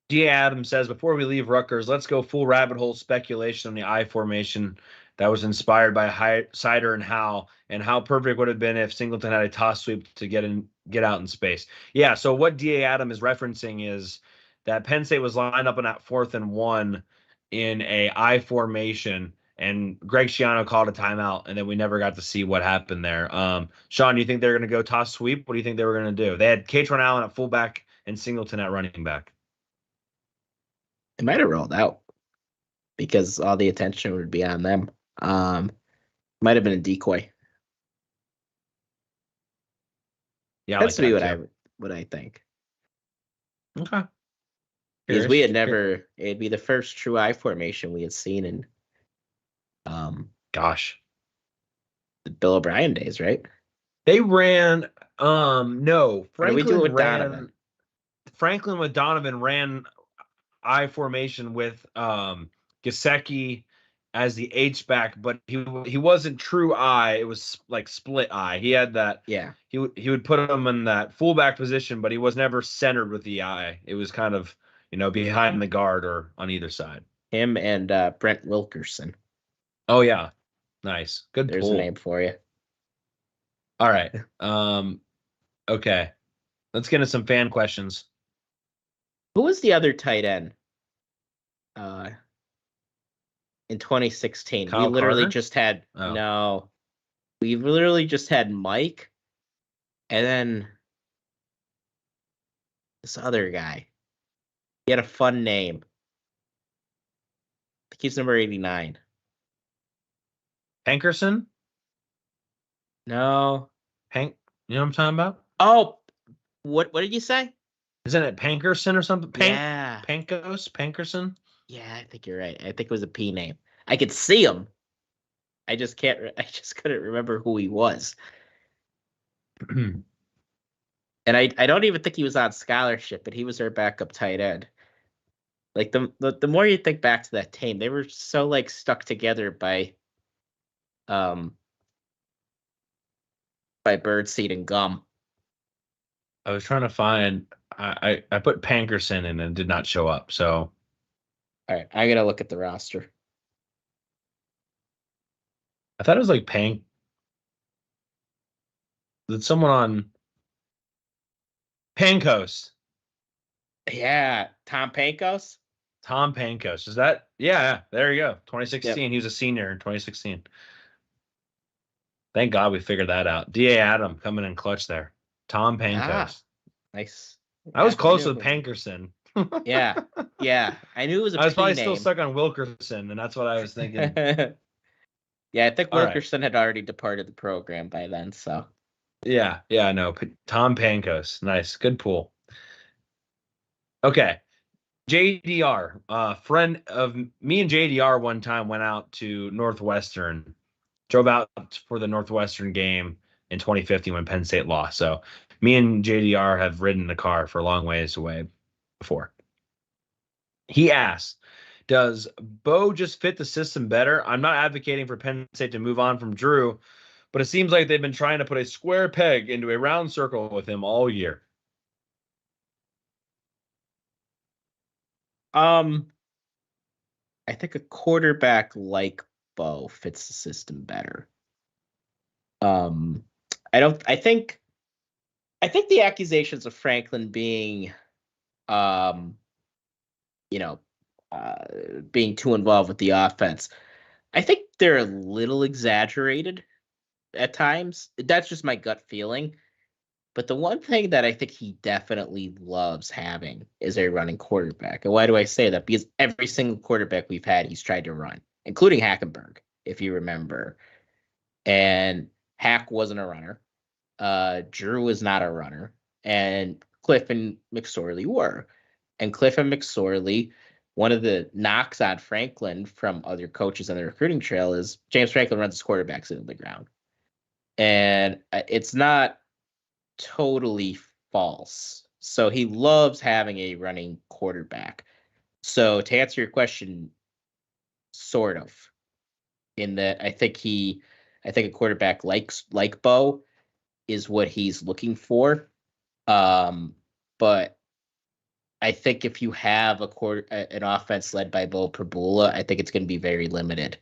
D. Adams says, before we leave Rutgers, let's go full rabbit hole speculation on the I formation that was inspired by Sider and Howe, and how perfect would have been if Singleton had a toss sweep to get out in space. Yeah, so what D.A. Adam is referencing is that Penn State was lined up on that 4th and 1 in a I formation, and Greg Schiano called a timeout, and then we never got to see what happened there. Shawn, do you think they're going to go toss sweep? What do you think they were going to do? They had Katron Allen at fullback and Singleton at running back. It might have rolled out because all the attention would be on them. Might have been a decoy. Yeah, that's what I think. Okay. Because it'd be the first true I formation we had seen in the Bill O'Brien days, right? They ran no, Franklin Donovan. Franklin with Donovan ran I formation with Gesicki as the H back, but he wasn't true I. It was like split I. He had that. Yeah. He would put him in that fullback position, but he was never centered with the I. It was kind of behind the guard or on either side. Him and Brent Wilkerson. Oh yeah, nice. Good. There's pull. a name for you. All right. Okay. Let's get into some fan questions. Who was the other tight end? In 2016, Kyle we literally Carter? just had Oh. no. We literally just had Mike, and then this other guy. He had a fun name. I think he's number 89. Hankerson? No. You know what I'm talking about? Oh, what did you say? Isn't it Pankerson or something? Yeah. Pankerson? Yeah, I think you're right. I think it was a P name. I could see him. I just couldn't remember who he was. And I don't even think he was on scholarship, but he was our backup tight end. Like the more you think back to that team, they were so like stuck together by birdseed and gum. I was trying to find. I put Pankerson in and it did not show up. So, All right, I gotta look at the roster. I thought it was like Pank. Did someone on Pankos? Yeah, Tom Pankos. Tom Pankos. Is that? Yeah, there you go. 2016. Yep. He was a senior in 2016. Thank God we figured that out. D.A. Adam coming in clutch there. Tom Pankos. Nice. I was close with Pankerson. Yeah. I knew it was a I was P probably name. still stuck on Wilkerson, and that's what I was thinking. Yeah, I think All right. Wilkerson had already departed the program by then. So Yeah, I know. Tom Pankos. Nice. Good pool. Okay. JDR, friend of me and JDR one time went out to Northwestern, drove out for the Northwestern game in 2015 when Penn State lost. So me and JDR have ridden the car for a long ways away before. He asked, does Bo just fit the system better? I'm not advocating for Penn State to move on from Drew, but it seems like they've been trying to put a square peg into a round circle with him all year. I think a quarterback like Bo fits the system better. Um, I don't. I think the accusations of Franklin being, um, you know, being too involved with the offense, I think they're a little exaggerated at times. That's just my gut feeling. But the one thing that I think he definitely loves having is a running quarterback. And why do I say that? Because every single quarterback we've had, he's tried to run, including Hackenberg, if you remember. And Hack wasn't a runner. Drew was not a runner. And Cliff and McSorley were. And Cliff and McSorley, one of the knocks on Franklin from other coaches on the recruiting trail is James Franklin runs his quarterbacks into the ground. And it's not totally false. So he loves having a running quarterback. So to answer your question, sort of, in that I think a quarterback like Bo is what he's looking for. But I think if you have an offense led by Bo Prabula, I think it's going to be very limited.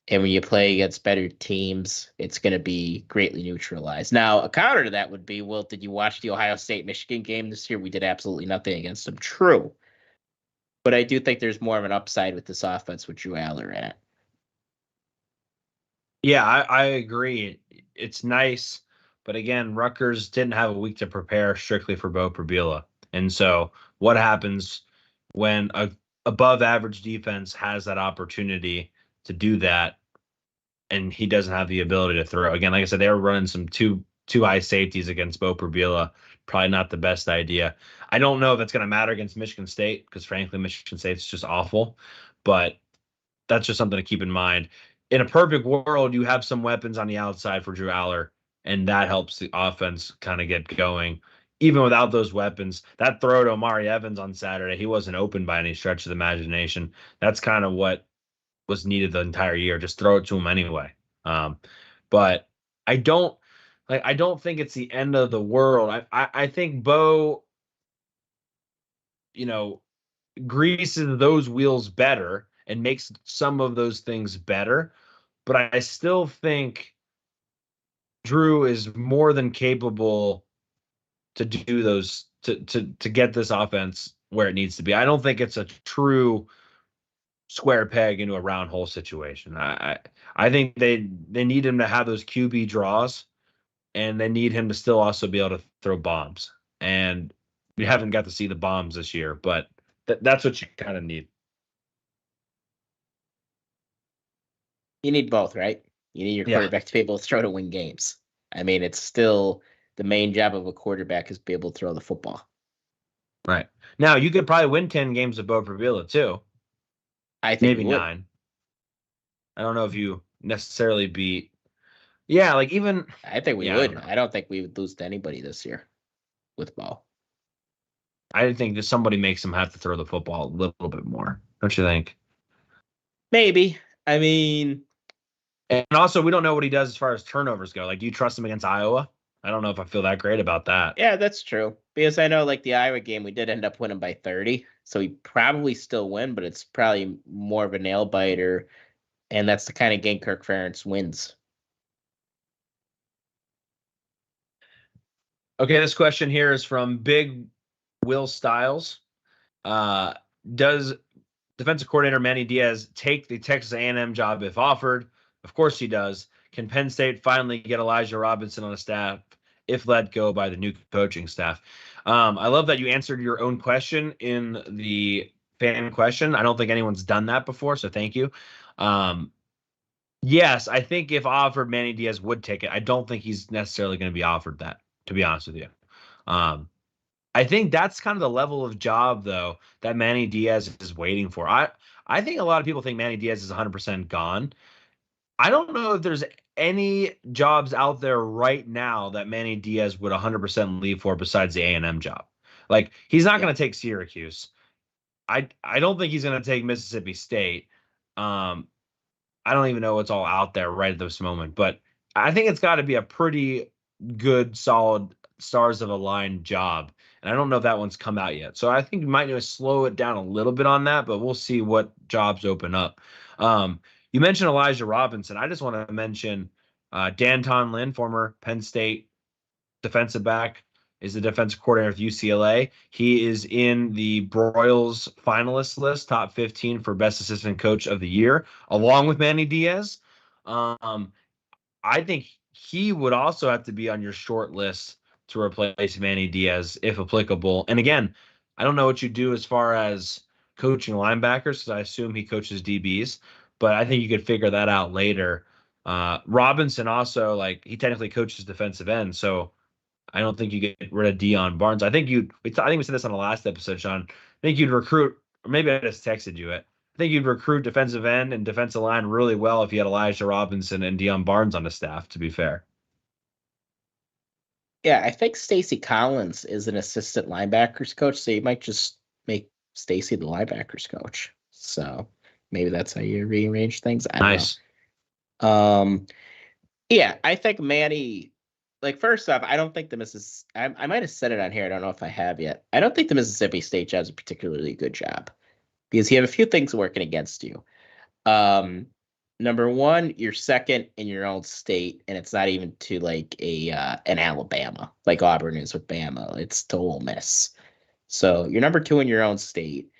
And when you play against better teams, it's going to be greatly neutralized. Now, a counter to that would be, well, did you watch the Ohio State-Michigan game this year? We did absolutely nothing against them. True. But I do think there's more of an upside with this offense with Drew Aller in it. Yeah, I agree. It's nice. But again, Rutgers didn't have a week to prepare strictly for Bo Prabula. And so what happens when a above average defense has that opportunity to do that and he doesn't have the ability to throw? Again, like I said, they were running some two high safeties against Bo Prabula. Probably not the best idea. I don't know if it's going to matter against Michigan State because, frankly, Michigan State's just awful. But that's just something to keep in mind. In a perfect world, you have some weapons on the outside for Drew Aller, and that helps the offense kind of get going. Even without those weapons, that throw to Omari Evans on Saturday, he wasn't open by any stretch of the imagination. That's kind of what was needed the entire year. Just throw it to him anyway. But I don't think it's the end of the world. I think Bo, greases those wheels better and makes some of those things better. But I still think Drew is more than capable to do those to get this offense where it needs to be. I don't think it's a true square peg into a round hole situation. I think they need him to have those QB draws, and they need him to still also be able to throw bombs. And we haven't got to see the bombs this year, but that's what you kind of need. You need both, right? You need your quarterback to be able to throw to win games. I mean, it's still the main job of a quarterback is to be able to throw the football. Right. Now, you could probably win 10 games with Bo Prabula, too. I think maybe 9. I don't know if you necessarily beat. Yeah, like even. I think we would. I don't think we would lose to anybody this year with Bo. I think that somebody makes him have to throw the football a little bit more. Don't you think? Maybe. I mean. And also, we don't know what he does as far as turnovers go. Like, do you trust him against Iowa? I don't know if I feel that great about that. Yeah, that's true. Because I know, like, the Iowa game, we did end up winning by 30. So we probably still win, but it's probably more of a nail biter. And that's the kind of game Kirk Ferentz wins. Okay, this question here is from Big Will Stiles. Does defensive coordinator Manny Diaz take the Texas A&M job if offered? Of course he does. Can Penn State finally get Elijah Robinson on the staff if let go by the new coaching staff? I love that you answered your own question in the fan question. I don't think anyone's done that before, so thank you. Yes, I think if offered, Manny Diaz would take it. I don't think he's necessarily going to be offered that, to be honest with you. I think that's kind of the level of job, though, that Manny Diaz is waiting for. I think a lot of people think Manny Diaz is 100% gone. I don't know if there's any jobs out there right now that Manny Diaz would 100% leave for besides the A&M job. Like, he's not going to take Syracuse. I don't think he's going to take Mississippi State. I don't even know what's all out there right at this moment, but I think it's got to be a pretty good, solid, stars of a line job. And I don't know if that one's come out yet. So I think you might need to slow it down a little bit on that, but we'll see what jobs open up. You mentioned Elijah Robinson. I just want to mention Dan Tonlin, former Penn State defensive back, is the defensive coordinator of UCLA. He is in the Broyles finalist list, top 15 for best assistant coach of the year, along with Manny Diaz. I think he would also have to be on your short list to replace Manny Diaz if applicable. And again, I don't know what you do as far as coaching linebackers, because I assume he coaches DBs, but I think you could figure that out later. Robinson also, like, he technically coaches defensive end, so I don't think you get rid of Deion Barnes. I think we said this on the last episode, Shawn. I think you'd recruit, or maybe I just texted you it. I think you'd recruit defensive end and defensive line really well if you had Elijah Robinson and Deion Barnes on the staff, to be fair. Yeah, I think Stacy Collins is an assistant linebackers coach, so you might just make Stacy the linebackers coach. So maybe that's how you rearrange things. I don't know. Yeah, I think Manny, like, first off, I don't think I might have said it on here. I don't know if I have yet. I don't think the Mississippi State job is a particularly good job because you have a few things working against you. Number one, you're second in your own state, and it's not even to like an Alabama, like Auburn is with Bama. It's to Ole Miss. So you're number 2 in your own state.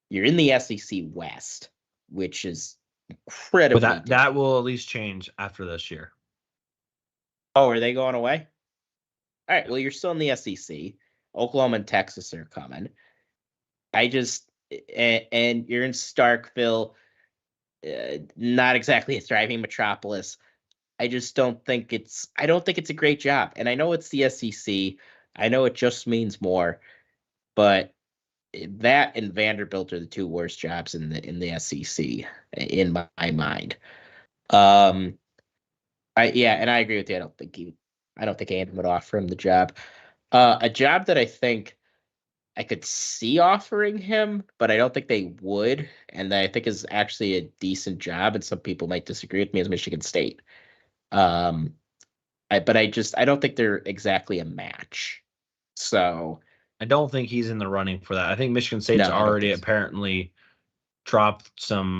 You're in the SEC West, which is incredibly. But that will at least change after this year. Oh, are they going away? All right. Well, you're still in the SEC. Oklahoma and Texas are coming. And you're in Starkville. Not exactly a thriving metropolis. I just don't think it's a great job. And I know it's the SEC. I know it just means more, but that and Vanderbilt are the 2 worst jobs in the SEC in my mind. And I agree with you. I don't think Andrew would offer him the job. A job that I think I could see offering him, but I don't think they would, and that I think is actually a decent job, and some people might disagree with me, is Michigan State. But I don't think they're exactly a match. So I don't think he's in the running for that. I think Michigan State's already apparently dropped some.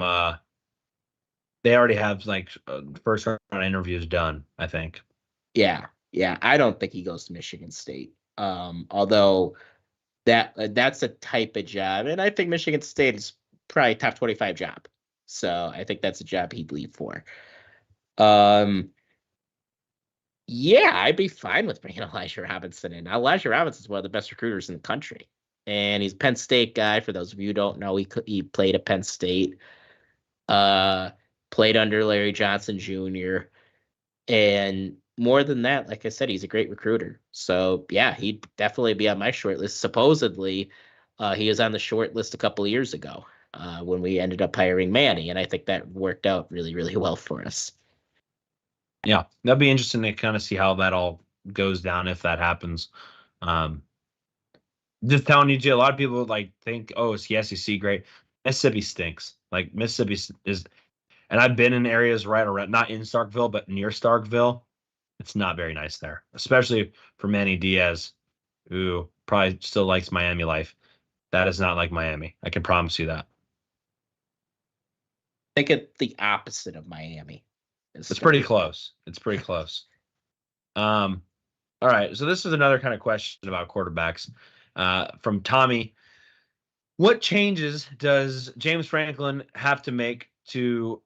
They already have like first round interviews done, I think. Yeah. I don't think he goes to Michigan State. Although that's a type of job, and I think Michigan State is probably a top 25 job. So I think that's a job he'd leave for. Yeah, I'd be fine with bringing Elijah Robinson in. Now, Elijah Robinson is one of the best recruiters in the country, and he's a Penn State guy. For those of you who don't know, he played at Penn State, played under Larry Johnson Jr., and more than that, like I said, he's a great recruiter. So, yeah, he'd definitely be on my short list. Supposedly, he was on the short list a couple of years ago when we ended up hiring Manny, and I think that worked out really, really well for us. Yeah, that'd be interesting to kind of see how that all goes down if that happens. Just telling you, a lot of people like think, oh, it's the SEC great. Mississippi stinks. Like, Mississippi is, and I've been in areas right around, not in Starkville, but near Starkville. It's not very nice there, especially for Manny Diaz, who probably still likes Miami life. That is not like Miami. I can promise you that. I think it's the opposite of Miami. It's pretty close. All right. So this is another kind of question about quarterbacks from Tommy. What changes does James Franklin have to make to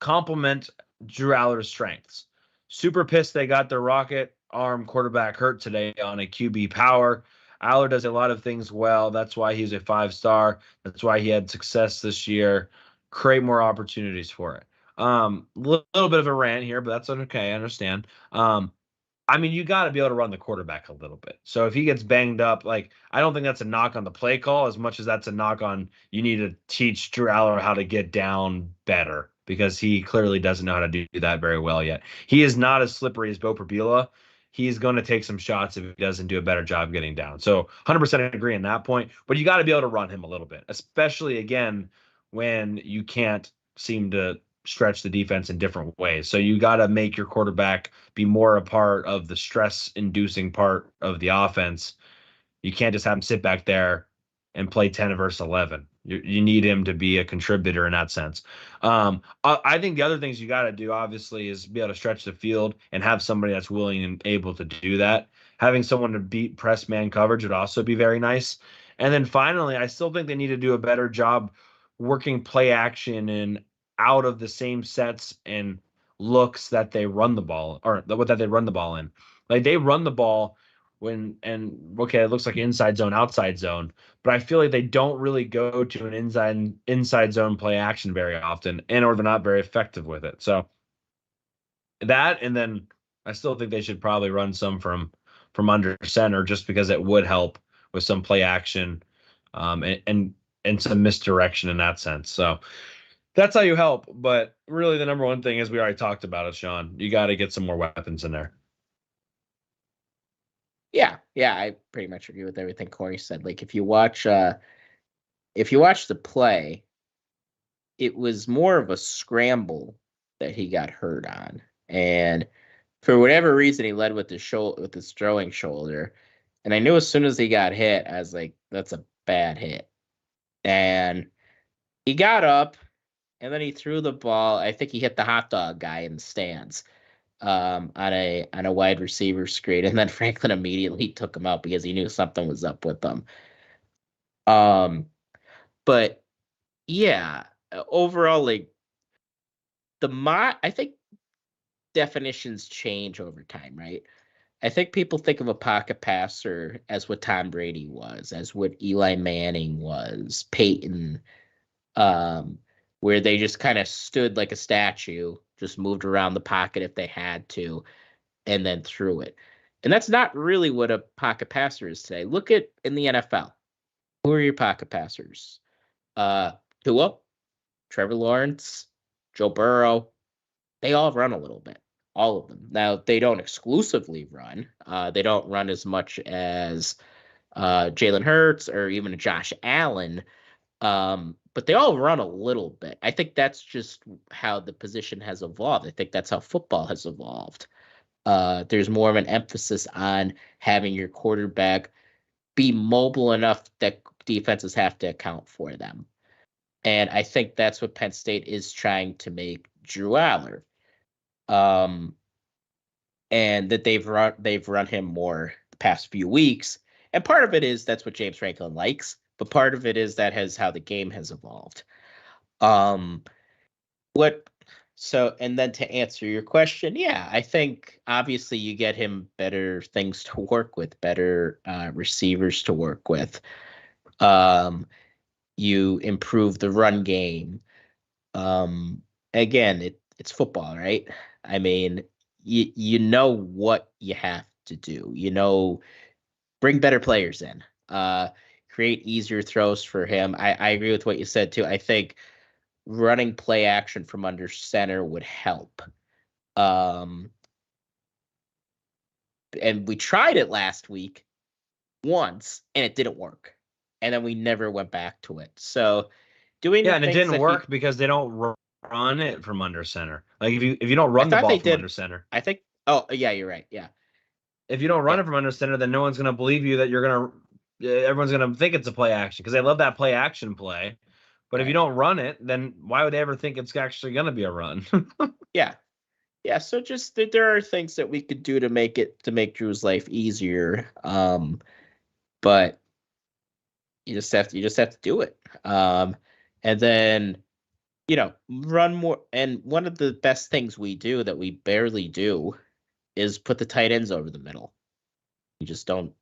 complement Drew Aller's strengths? Super pissed they got their rocket arm quarterback hurt today on a QB power. Aller does a lot of things well. That's why he's a 5-star. That's why he had success this year. Create more opportunities for it. Little bit of a rant here, but that's okay. I understand. I mean, you got to be able to run the quarterback a little bit. So if he gets banged up, like, I don't think that's a knock on the play call as much as that's a knock on you need to teach Drew Aller how to get down better, because he clearly doesn't know how to do that very well yet. He is not as slippery as Bo Perbula. He's going to take some shots if he doesn't do a better job getting down. So 100% agree on that point, but you got to be able to run him a little bit, especially, again, when you can't seem to stretch the defense in different ways. So you got to make your quarterback be more a part of the stress-inducing part of the offense. You can't just have him sit back there and play 10 versus 11. You need him to be a contributor in that sense. I think the other things you got to do, obviously, is be able to stretch the field and have somebody that's willing and able to do that. Having someone to beat press man coverage would also be very nice. And then finally, I still think they need to do a better job working play action and out of the same sets and looks that they run the ball or that they run the ball in. Like they run the ball okay, it looks like inside zone, outside zone, but I feel like they don't really go to an inside zone play action very often, or they're not very effective with it. So that, and then I still think they should probably run some from under center just because it would help with some play action, and some misdirection in that sense. So that's how you help. But really, the number one thing is we already talked about it, Shawn. You got to get some more weapons in there. Yeah, I pretty much agree with everything Cory said. Like if you watch the play, it was more of a scramble that he got hurt on, and for whatever reason, he led with his throwing shoulder, and I knew as soon as he got hit, I was like, "That's a bad hit," and he got up, and then he threw the ball. I think he hit the hot dog guy in the stands. On a wide receiver screen, and then Franklin immediately took him out because he knew something was up with them. But yeah, overall, like I think definitions change over time, right? I think people think of a pocket passer as what Tom Brady was, as what Eli Manning was, Peyton, where they just kind of stood like a statue, just moved around the pocket if they had to, and then threw it. And that's not really what a pocket passer is today. Look at in the NFL. Who are your pocket passers? Tua, Trevor Lawrence, Joe Burrow. They all run a little bit. All of them. Now, they don't exclusively run. They don't run as much as Jalen Hurts or even Josh Allen. But they all run a little bit. I think that's just how the position has evolved. I think that's how football has evolved. There's more of an emphasis on having your quarterback be mobile enough that defenses have to account for them. And I think that's what Penn State is trying to make Drew Aller. And that they've run him more the past few weeks. And part of it is that's what James Franklin likes. But part of it is that has how the game has evolved. And then to answer your question, yeah, I think obviously you get him better things to work with, better receivers to work with. You improve the run game. Again, it's football, right? I mean, you know what you have to do. Bring better players in. Create easier throws for him. I agree with what you said too. I think running play action from under center would help. And we tried it last week once, and it didn't work. And then we never went back to it. So and it didn't work because they don't run it from under center. Like if you don't run the ball from under center, I think. Oh yeah, you're right. Yeah. If you don't run it from under center, then no one's going to believe you that everyone's going to think it's a play action because they love that play action play. But if you don't run it, then why would they ever think it's actually going to be a run? Yeah. So just there are things that we could do to make Drew's life easier. But you just have to do it. And then, run more. And one of the best things we do that we barely do is put the tight ends over the middle. We just don't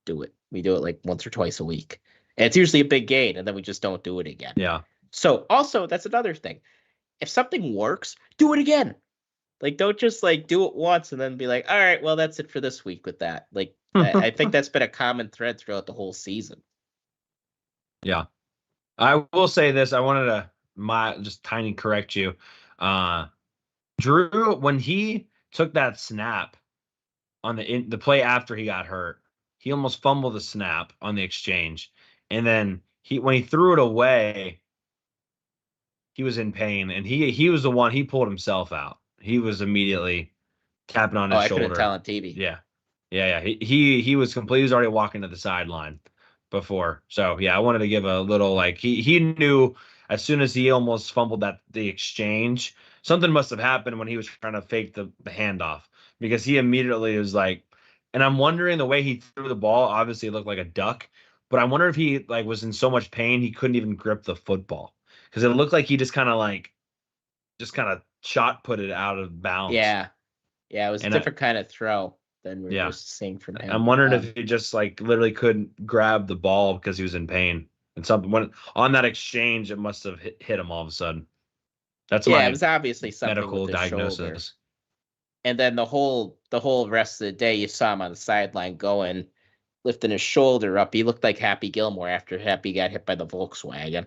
do it. We do it like once or twice a week. And it's usually a big gain, and then we just don't do it again. Yeah. So also, that's another thing. If something works, do it again. Like, don't just do it once and then be like, all right, well, that's it for this week with that. Like, I think that's been a common thread throughout the whole season. Yeah. I will say this. I wanted to just tiny correct you. Drew, when he took that snap on the play after he got hurt, he almost fumbled the snap on the exchange. And then when he threw it away, he was in pain, and he was the one, he pulled himself out. He was immediately tapping on his shoulder. I couldn't tell on TV. Yeah. Yeah. He was completely. He was already walking to the sideline before. So yeah, I wanted to give a little like he knew as soon as he almost fumbled the exchange, something must have happened when he was trying to fake the handoff because he immediately was like, and I'm wondering the way he threw the ball. Obviously, it looked like a duck, but I wonder if he like was in so much pain he couldn't even grip the football because it looked like he just kind of shot put it out of bounds. Yeah. Yeah, it was a And different kind of throw than we're yeah, used to seeing from I'm him. wondering if he just like literally couldn't grab the ball because he was in pain. And something when on that exchange, it must have hit him all of a sudden. That's Yeah, it my was obviously something with medical his shoulder. diagnosis. And then the whole rest of the day, you saw him on the sideline going, lifting his shoulder up. He looked like Happy Gilmore after Happy got hit by the Volkswagen.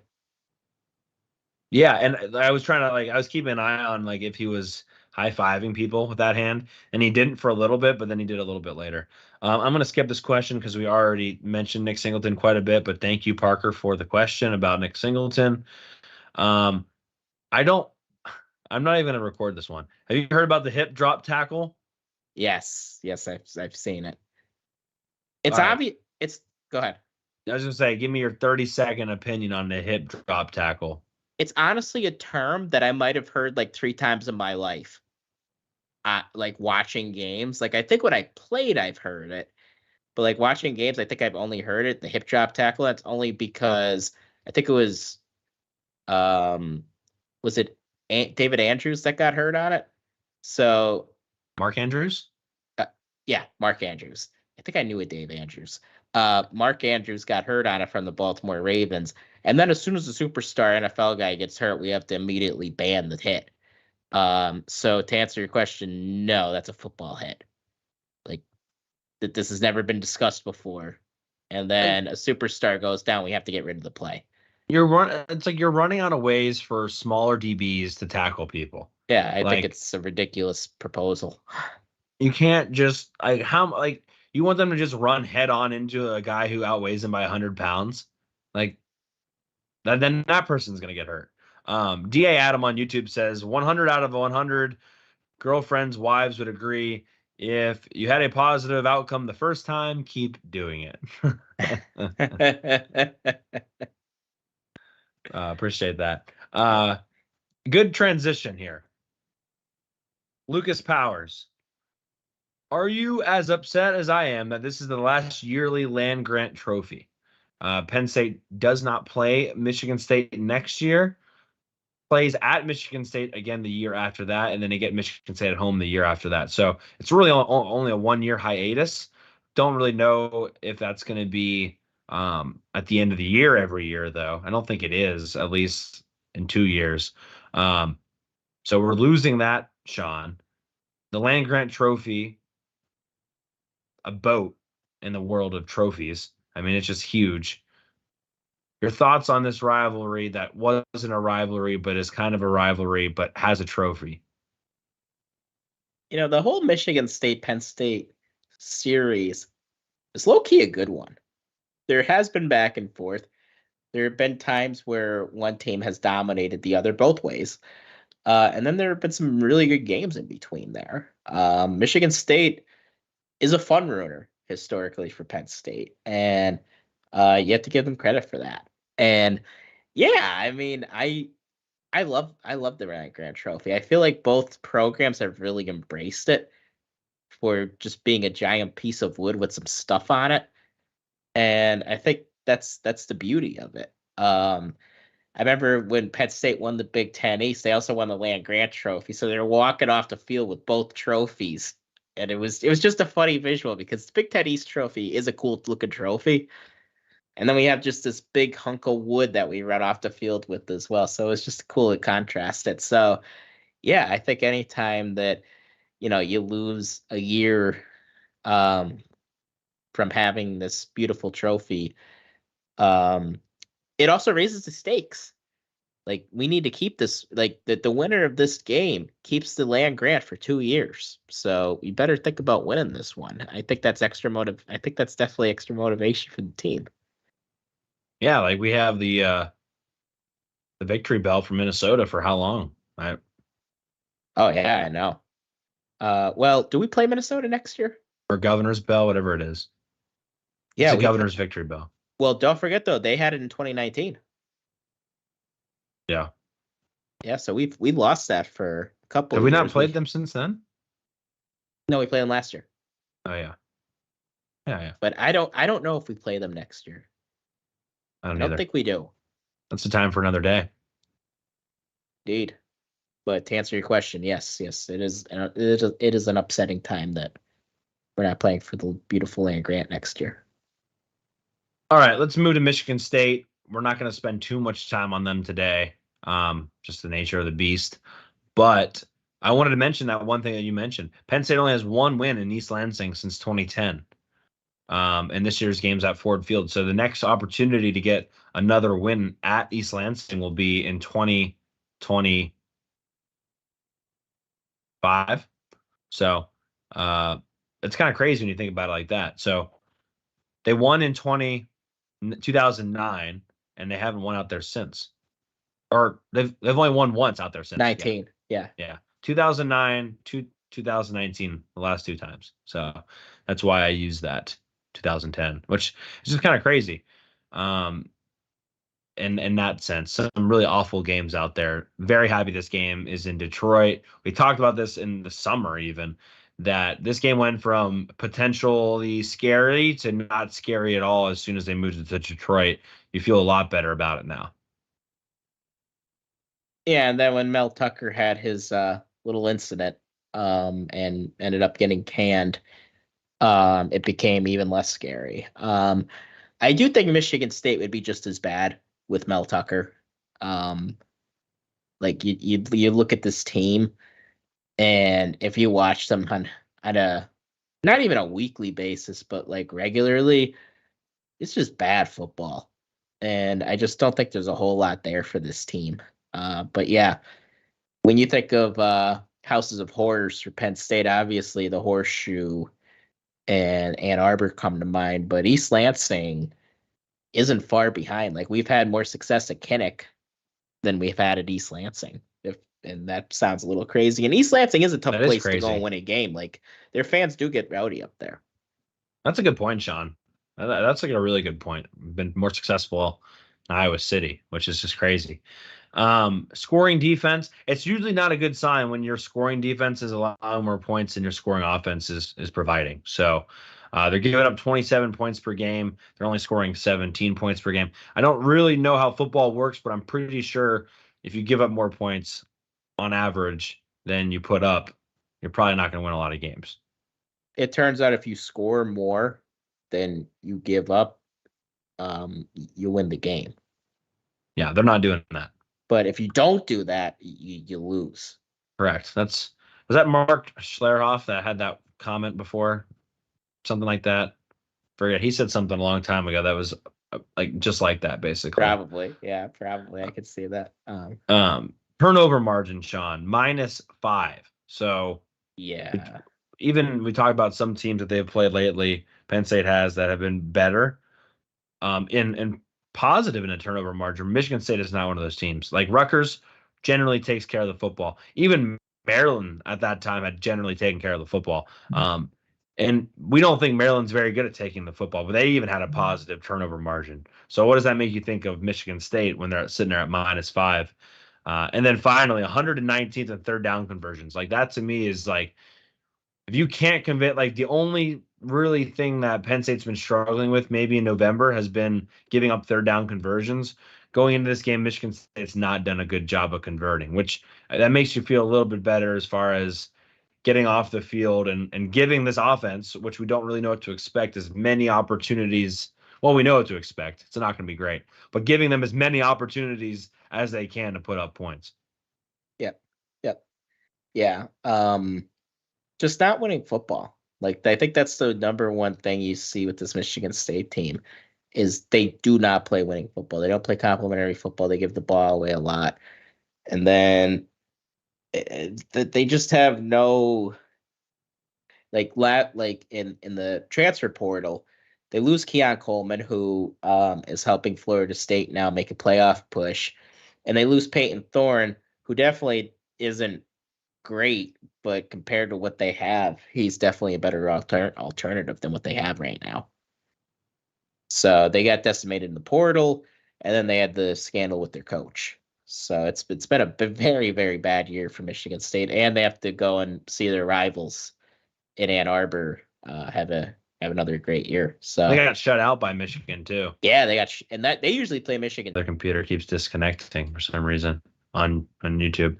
Yeah, and I was trying to like I was keeping an eye on like if he was high-fiving people with that hand, and he didn't for a little bit, but then he did a little bit later. I'm gonna skip this question because we already mentioned Nick Singleton quite a bit, but thank you, Parker, for the question about Nick Singleton. Um, I don't. I'm not even gonna record this one. Have you heard about the hip drop tackle? Yes, I've seen it. It's All right. obvious. Go ahead. I was gonna say, give me your 30-second opinion on the hip drop tackle. It's honestly a term that I might have heard like 3 times in my life. Like watching games. Like I think when I played, I've heard it, but like watching games, I think I've only heard it. The hip drop tackle. That's only because I think it was it David Andrews that got hurt on it. So Mark Andrews? yeah, Mark Andrews. I think I knew a Dave Andrews. Mark Andrews got hurt on it from the Baltimore Ravens. And then as soon as the superstar NFL guy gets hurt, we have to immediately ban the hit. So to answer your question, no, that's a football hit. Like that this has never been discussed before. And then a superstar goes down, we have to get rid of the play. It's like you're running out of ways for smaller DBs to tackle people. Yeah, I think Like it's a ridiculous proposal. you can't just like how like you want them to just run head on into a guy who outweighs them by 100 pounds. Like then that person's gonna get hurt. DA Adam on YouTube says 100 out of 100 girlfriends, wives would agree. If you had a positive outcome the first time, keep doing it. Appreciate that. Good transition here. Lucas Powers. Are you as upset as I am that this is the last yearly land grant trophy? Penn State does not play Michigan State next year, plays at Michigan State again the year after that, and then they get Michigan State at home the year after that. So it's really only a 1-year hiatus. Don't really know if that's going to be at the end of the year every year, though. I don't think it is, at least in 2 years. So we're losing that, Shawn. The land grant trophy, a boat in the world of trophies. I mean, it's just huge. Your thoughts on this rivalry that wasn't a rivalry, but is kind of a rivalry, but has a trophy? The whole Michigan State Penn State series is low-key a good one. There has been back and forth. There have been times where one team has dominated the other both ways. And then there have been some really good games in between there. Michigan State is a fun runner historically for Penn State. And you have to give them credit for that. And yeah, I mean, I love the Land Grant Trophy. I feel like both programs have really embraced it for just being a giant piece of wood with some stuff on it. And I think that's the beauty of it. I remember when Penn State won the Big Ten East, they also won the Land Grant Trophy. So they're walking off the field with both trophies. And it was just a funny visual because the Big Ten East trophy is a cool looking trophy. And then we have just this big hunk of wood that we run off the field with as well. So it's just cool to contrast it. So yeah, I think anytime that, you lose a year from having this beautiful trophy, it also raises the stakes. Like we need to keep this, like the winner of this game keeps the land grant for 2 years. So we better think about winning this one. I think that's I think that's definitely extra motivation for the team. Yeah, like we have the victory bell from Minnesota for how long? Oh yeah, I know. Well, do we play Minnesota next year? or Governor's Bell, whatever it is. Yeah, It's a Governor's Victory Bell. Well, don't forget though, they had it in 2019. Yeah. Yeah, so we lost that for a couple. Have of we not years. played them since then? No, we played them last year. Oh yeah. Yeah. But I don't know if we play them next year. I I don't don't think we do. That's the time for another day. Indeed. But to answer your question, yes, it is an upsetting time that we're not playing for the beautiful Land Grant next year. All right, let's move to Michigan State. We're not going to spend too much time on them today, just the nature of the beast. But I wanted to mention that one thing that you mentioned. Penn State only has one win in East Lansing since 2010. And this year's game's at Ford Field. So the next opportunity to get another win at East Lansing will be in 2025. So it's kind of crazy when you think about it like that. So they won in 2009, and they haven't won out there since. Or they've only won once out there since. 19, yeah. 2009 to 2019, the last two times. So that's why I use that 2010, which is just kind of crazy. In that sense, some really awful games out there. Very happy this game is in Detroit. We talked about this in the summer, even that this game went from potentially scary to not scary at all as soon as they moved to Detroit. You feel a lot better about it now. Yeah, and then when Mel Tucker had his little incident and ended up getting canned, it became even less scary. I do think Michigan State would be just as bad with Mel Tucker. Like you look at this team, and if you watch them on a not even a weekly basis, but like regularly, it's just bad football. And I just don't think there's a whole lot there for this team. But yeah, when you think of houses of horrors for Penn State, obviously the Horseshoe and Ann Arbor come to mind, but East Lansing isn't far behind. Like we've had more success at Kinnick than we've had at East Lansing. And that sounds a little crazy. And East Lansing is a tough place to go and win a game. Like their fans do get rowdy up there. That's a good point, Shawn. That's like a really good point. Been more successful in Iowa City, which is just crazy. Scoring defense, it's usually not a good sign when your scoring defense is allowing more points than your scoring offense is providing. So they're giving up 27 points per game. They're only scoring 17 points per game. I don't really know how football works, but I'm pretty sure if you give up more points on average than you put up, you're probably not going to win a lot of games. It turns out if you score more than you give up, you win the game. Yeah, they're not doing that. But if you don't do that, you lose. Correct. Was that Mark Schlerhoff that had that comment before? Something like that. Forget. He said something a long time ago that was like just like that, basically. Probably. Yeah, probably. I could see that. Turnover margin, Shawn, -5. So yeah. Even we talk about some teams that they've played lately, Penn State has, that have been better. In positive in a turnover margin. Michigan State is not one of those teams. Like Rutgers generally takes care of the football. Even Maryland at that time had generally taken care of the football. And we don't think Maryland's very good at taking the football, but they even had a positive turnover margin. So what does that make you think of Michigan State when they're sitting there at -5? And then finally, 119th and third down conversions. Like that to me is like, if you can't convert, like the only really thing that Penn State's been struggling with maybe in November has been giving up third down conversions. Going into this game, Michigan State's not done a good job of converting, which that makes you feel a little bit better as far as getting off the field and giving this offense, which we don't really know what to expect, as many opportunities. Well, we know what to expect. It's not going to be great, but giving them as many opportunities as they can to put up points. Yeah. Just not winning football. Like I think that's the number one thing you see with this Michigan State team is they do not play winning football. They don't play complimentary football. They give the ball away a lot. And then they just have no like in the transfer portal, they lose Keon Coleman, who is helping Florida State now make a playoff push. And they lose Peyton Thorne, who definitely isn't great, but compared to what they have, he's definitely a better alternative than what they have right now. So they got decimated in the portal, and then they had the scandal with their coach. So it's been a very, very bad year for Michigan State, and they have to go and see their rivals in Ann Arbor have another great year. So They got shut out by Michigan too. yeah, they got and that they usually play Michigan. Their computer keeps disconnecting for some reason on YouTube.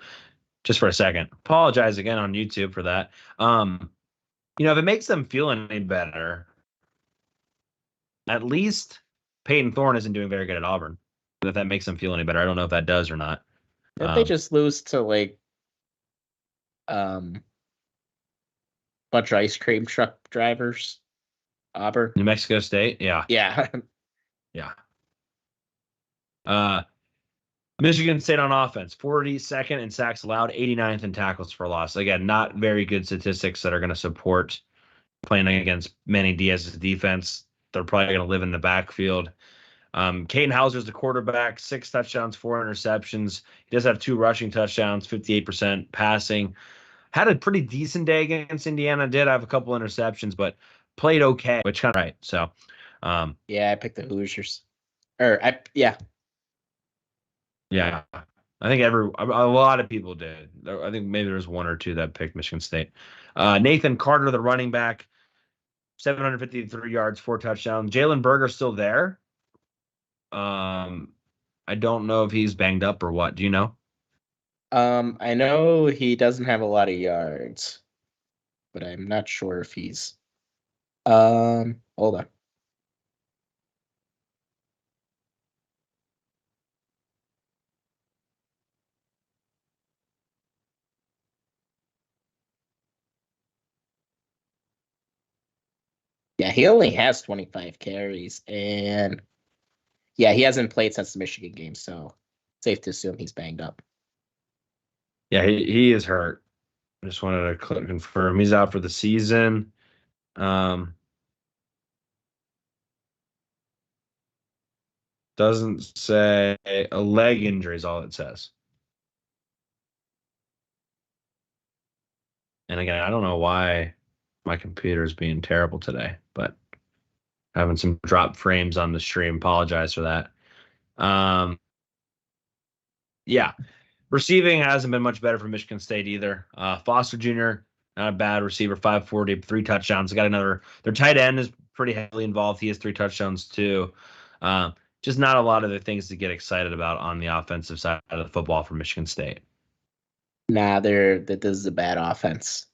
Just for a second. Apologize again on YouTube for that. If it makes them feel any better, at least Peyton Thorne isn't doing very good at Auburn. If that makes them feel any better, I don't know if that does or not. If they just lose to like bunch of ice cream truck drivers, Auburn, New Mexico State, yeah. Yeah. Michigan State on offense, 42nd in sacks allowed, 89th in tackles for loss. Again, not very good statistics that are going to support playing against Manny Diaz's defense. They're probably going to live in the backfield. Caden Hauser's the quarterback, 6 touchdowns, 4 interceptions. He does have 2 rushing touchdowns, 58% passing. Had a pretty decent day against Indiana. Did have a couple interceptions, but played okay, which kind of right. So, I picked the Hoosiers. Yeah, I think a lot of people did. I think maybe there was 1 or 2 that picked Michigan State. Nathan Carter, the running back, 753 yards, 4 touchdowns. Jalen Berger's still there. I don't know if he's banged up or what. Do you know? I know he doesn't have a lot of yards, but I'm not sure if he's. Hold on. Yeah, he only has 25 carries, and he hasn't played since the Michigan game, so safe to assume he's banged up. Yeah, he is hurt. I just wanted to confirm he's out for the season. Doesn't say a leg injury is all it says. And again, I don't know why my computer is being terrible today, but having some drop frames on the stream. Apologize for that. Receiving hasn't been much better for Michigan State either. Foster Jr., not a bad receiver, 540, 3 touchdowns. Their tight end is pretty heavily involved. He has 3 touchdowns too. Just not a lot of the things to get excited about on the offensive side of the football for Michigan State. Nah, this is a bad offense.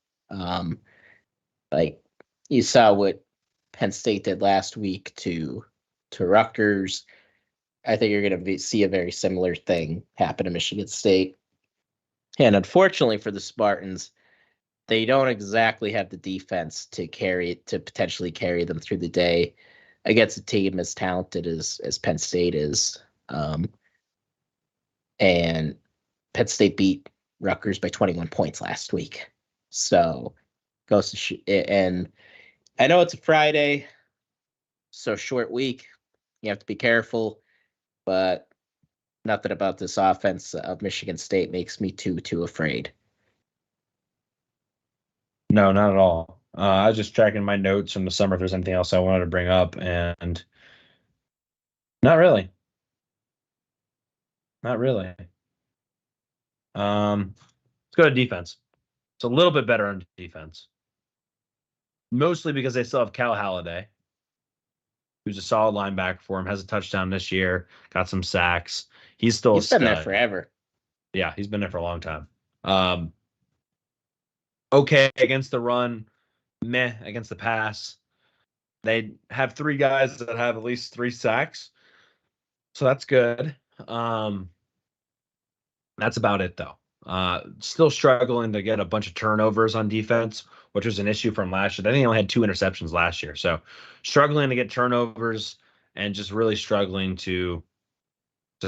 Like you saw what Penn State did last week to Rutgers. I think you're going to see a very similar thing happen to Michigan State. And unfortunately for the Spartans, they don't exactly have the defense to potentially carry them through the day against a team as talented as Penn State is. And Penn State beat Rutgers by 21 points last week. So goes to and I know it's a Friday, so short week. You have to be careful, but nothing about this offense of Michigan State makes me too afraid. No, not at all. I was just tracking my notes from the summer if there's anything else I wanted to bring up, and not really. Not really. Let's go to defense. It's a little bit better on defense. Mostly because they still have Cal Halliday, who's a solid linebacker for him, has a touchdown this year, got some sacks. He's been there forever. Yeah, he's been there for a long time. Okay against the run, meh against the pass. They have 3 guys that have at least 3 sacks, so that's good. That's about it, though. Still struggling to get a bunch of turnovers on defense, which was an issue from last year. I think they only had 2 interceptions last year. So struggling to get turnovers and just really struggling to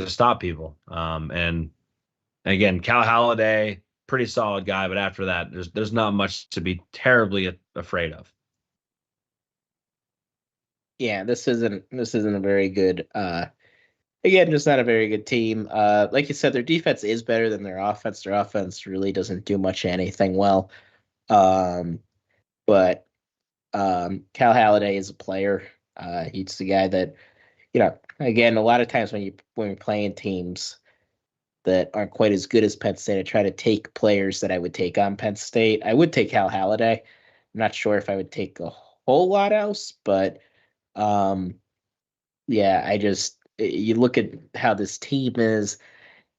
stop people. And again, Cal Halliday, pretty solid guy, but after that, there's not much to be terribly afraid of. Yeah, this isn't a very good Again, just not a very good team. Like you said, their defense is better than their offense. Their offense really doesn't do much of anything well. Um, but Cal Halliday is a player. He's the guy that, again, a lot of times when you're playing teams that aren't quite as good as Penn State, I try to take players that I would take on Penn State. I would take Cal Halliday. I'm not sure if I would take a whole lot else, but yeah, you look at how this team is,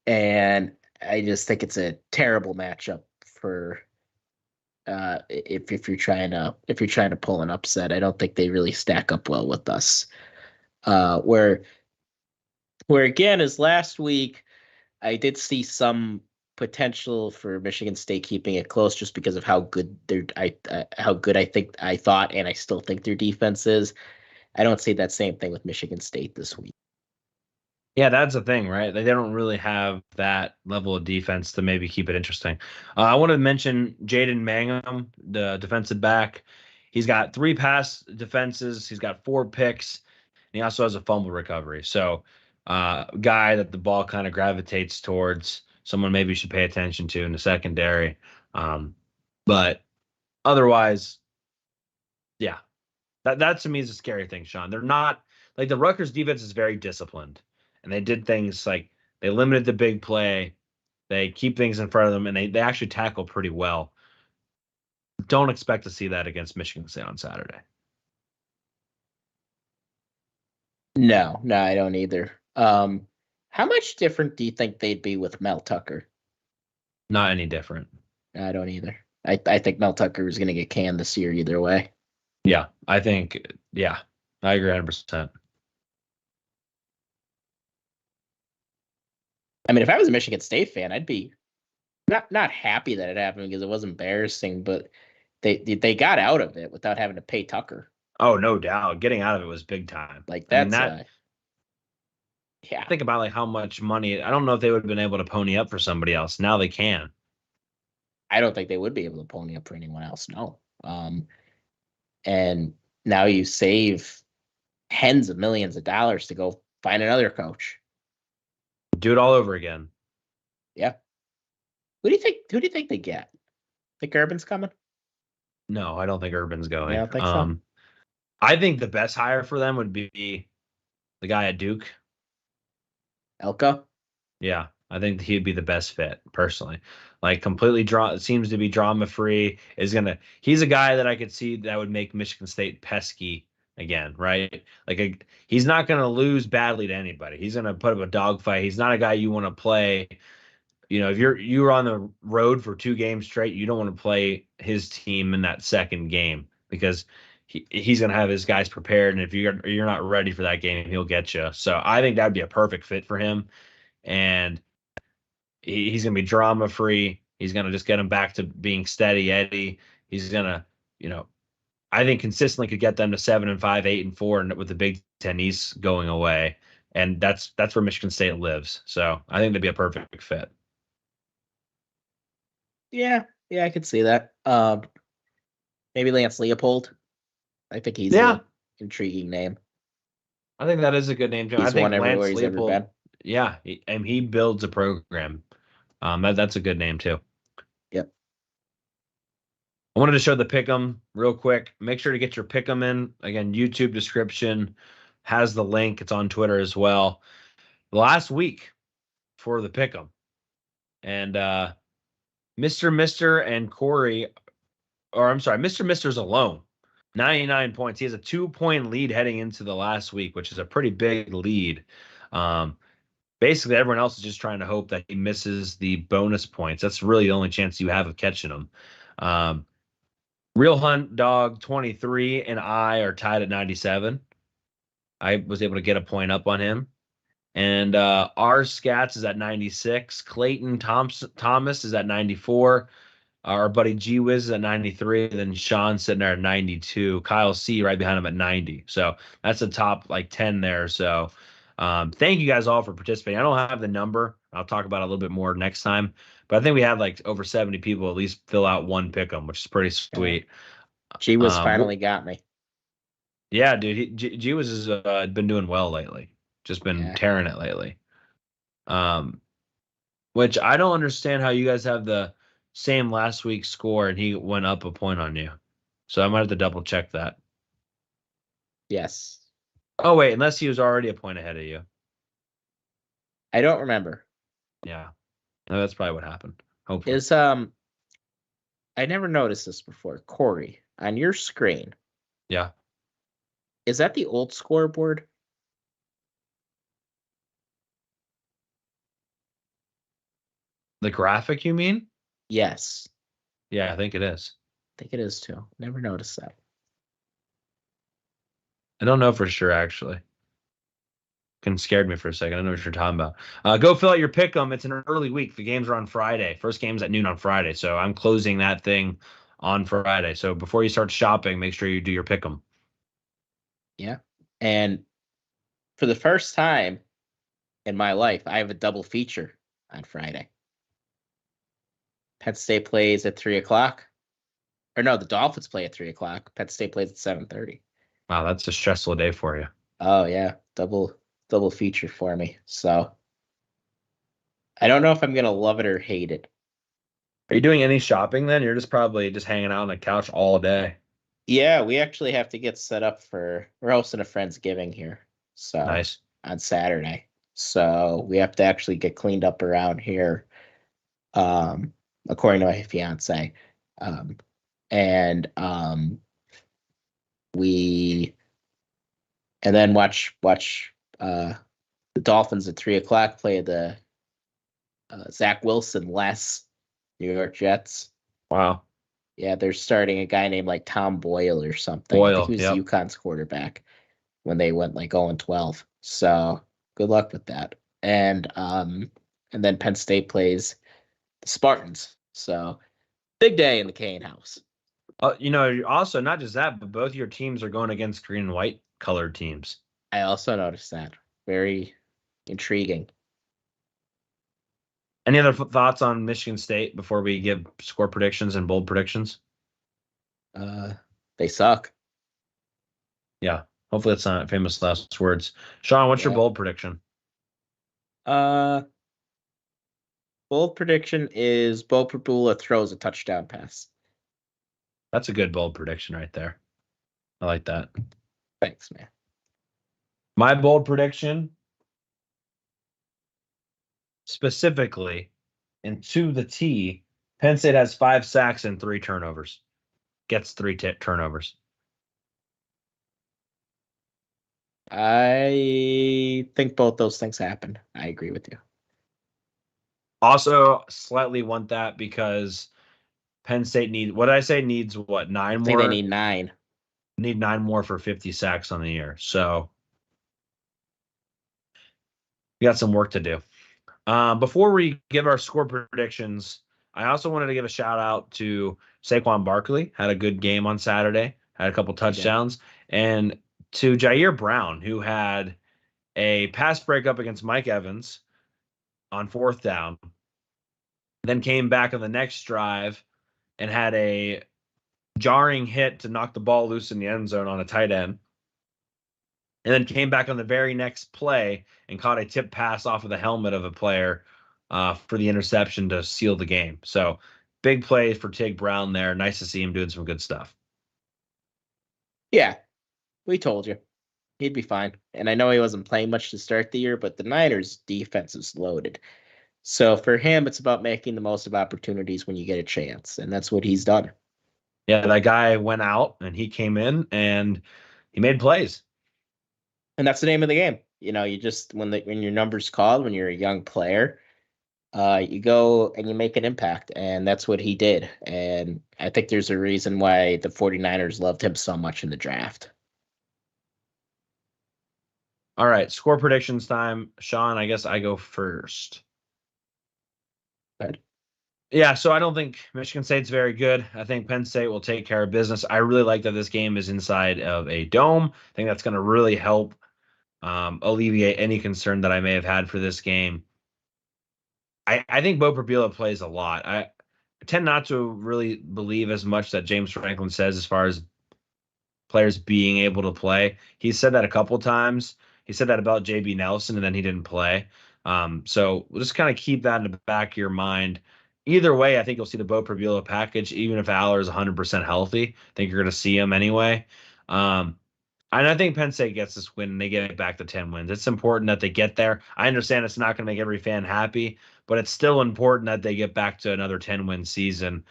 and I just think it's a terrible matchup for if you're trying to pull an upset. I don't think they really stack up well with us. Where again is last week, I did see some potential for Michigan State keeping it close just because of how good I thought and I still think their defense is. I don't see that same thing with Michigan State this week. Yeah, that's the thing, right? They don't really have that level of defense to maybe keep it interesting. I want to mention Jaden Mangum, the defensive back. He's got 3 pass defenses. He's got 4 picks. And he also has a fumble recovery. So, guy that the ball kind of gravitates towards, someone maybe you should pay attention to in the secondary. But otherwise, yeah, that to me is a scary thing, Shawn. They're not like the Rutgers defense is very disciplined. And they did things like they limited the big play. They keep things in front of them, and they actually tackle pretty well. Don't expect to see that against Michigan State on Saturday. No, I don't either. How much different do you think they'd be with Mel Tucker? Not any different. I don't either. I think Mel Tucker is going to get canned this year either way. Yeah, I agree 100%. I mean, if I was a Michigan State fan, I'd be not happy that it happened because it was embarrassing, but they got out of it without having to pay Tucker. Oh, no doubt. Getting out of it was big time. Like that's yeah. Think about like how much money. I don't know if they would have been able to pony up for somebody else. Now they can. I don't think they would be able to pony up for anyone else. No. And now you save tens of millions of dollars to go find another coach. Do it all over again. Yeah. Who do you think they get? Think Urban's coming? No, I don't think Urban's going. I don't think so. I think the best hire for them would be the guy at Duke. Elko? Yeah, I think he'd be the best fit personally. Like completely seems to be drama free. He's a guy that I could see that would make Michigan State pesky again, right? Like he's not going to lose badly to anybody. He's going to put up a dogfight. He's not a guy you want to play. If you're on the road for 2 games straight, you don't want to play his team in that second game because he's going to have his guys prepared, and if you're not ready for that game, he'll get you. So I think that would be a perfect fit for him, and he's going to be drama free. He's going to just get him back to being steady Eddie. He's going to, I think consistently could get them to 7-5, 8-4, and with the Big Ten East going away, and that's where Michigan State lives. So I think they'd be a perfect fit. Yeah, I could see that. Maybe Lance Leopold. I think he's an intriguing name. I think that is a good name too. He's I think won everywhere Lance he's Leopold, ever been. yeah, he builds a program. That's a good name too. Yep. I wanted to show the pick'em real quick. Make sure to get your pick'em in. Again, YouTube description has the link. It's on Twitter as well. Last week for the pick'em, and Mr. and Cory, Mr. Mister's alone. 99 points. He has a 2-point lead heading into the last week, which is a pretty big lead. Basically, everyone else is just trying to hope that he misses the bonus points. That's really the only chance you have of catching him. Real Hunt Dog 23 and I are tied at 97. I was able to get a point up on him. And our Scats is at 96. Clayton Thomas is at 94. Our buddy G Wiz is at 93. Then Sean's sitting there at 92. Kyle C right behind him at 90. So that's the top 10 there. So thank you guys all for participating. I don't have the number. I'll talk about it a little bit more next time. But I think we had over 70 people at least fill out one pick'em, which is pretty sweet. G Wiz finally got me. Yeah, dude. G Wiz has been doing well lately. Just been Yeah. tearing it lately. Which I don't understand how you guys have the same last week's score and he went up a point on you. So I might have to double check that. Yes. Oh, wait, unless he was already a point ahead of you. I don't remember. Yeah. No, that's probably what happened. Hopefully. Is I never noticed this before. Corey, on your screen, Yeah. is that the old scoreboard? The graphic, you mean? Yes. Yeah, I think it is. I think it is too. Never noticed that. I don't know for sure, actually. Scared me for a second. I don't know what you're talking about. Go fill out your pick 'em. It's an early week. The games are on Friday. First game's at noon on Friday. So I'm closing that thing on Friday. So before you start shopping, make sure you do your pick 'em. Yeah. And for the first time in my life, I have a double feature on Friday. Penn State plays at 3:00. Or no, the Dolphins play at 3:00. Penn State plays at 7:30. Wow, that's a stressful day for you. Oh yeah, double feature for me. So I don't know if I'm gonna love it or hate it. Are you doing any shopping then? You're just probably just hanging out on the couch all day. Yeah, we actually have to get set up we're hosting a Friendsgiving here. So Nice. on Saturday. So we have to actually get cleaned up around here. According to my fiance. And then watch the Dolphins at 3:00 play the Zach Wilson-less New York Jets. Wow. Yeah, they're starting a guy named like Tom Boyle or something. Boyle, I think he yep. was UConn's quarterback when they went like 0-12. So good luck with that. And then Penn State plays the Spartans. So big day in the Kane house. Also not just that, but both your teams are going against green and white colored teams. I also noticed that. Very intriguing. Any other thoughts on Michigan State before we give score predictions and bold predictions? They suck. Yeah. Hopefully that's not famous last words. Shawn, what's your bold prediction? Bold prediction is Bo Prabula throws a touchdown pass. That's a good bold prediction right there. I like that. Thanks, man. My bold prediction, specifically, and to the T, Penn State has 5 sacks and 3 turnovers. Gets 3 turnovers. I think both those things happen. I agree with you. Also, slightly want that because Penn State needs, what did I say, needs what, 9 more? I think they need 9. Need 9 more for 50 sacks on the year. So we got some work to do. Before we give our score predictions, I also wanted to give a shout out to Saquon Barkley. Had a good game on Saturday. Had a couple touchdowns. And to Jair Brown, who had a pass breakup against Mike Evans on 4th down, then came back on the next drive and had a jarring hit to knock the ball loose in the end zone on a tight end, and then came back on the very next play and caught a tip pass off of the helmet of a player for the interception to seal the game. So big play for Tig Brown there. Nice to see him doing some good stuff. Yeah, we told you. He'd be fine. And I know he wasn't playing much to start the year, but the Niners' defense is loaded. So for him, it's about making the most of opportunities when you get a chance, and that's what he's done. Yeah, that guy went out, and he came in, and he made plays. And that's the name of the game. You know, you just, when your number's called, when you're a young player, you go and you make an impact, and that's what he did. And I think there's a reason why the 49ers loved him so much in the draft. All right, score predictions time. Shawn, I guess I go first. Good. Yeah, so I don't think Michigan State's very good. I think Penn State will take care of business. I really like that this game is inside of a dome. I think that's going to really help alleviate any concern that I may have had for this game. I think Bo Prabula plays a lot. I tend not to really believe as much that James Franklin says as far as players being able to play. He said that a couple times. He said that about JB Nelson, and then he didn't play. So we'll just kind of keep that in the back of your mind. Either way, I think you'll see the Bo Prabula package, even if Aller is 100% healthy. I think you're going to see him anyway. And I think Penn State gets this win and they get back to 10 wins. It's important that they get there. I understand it's not going to make every fan happy, but it's still important that they get back to another 10-win season.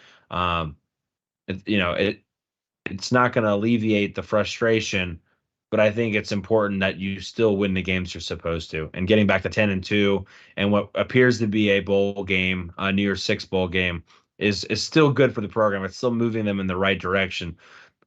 It's not going to alleviate the frustration, but I think it's important that you still win the games you're supposed to. And getting back to 10-2 and what appears to be a bowl game, a New Year's Six bowl game, is still good for the program. It's still moving them in the right direction,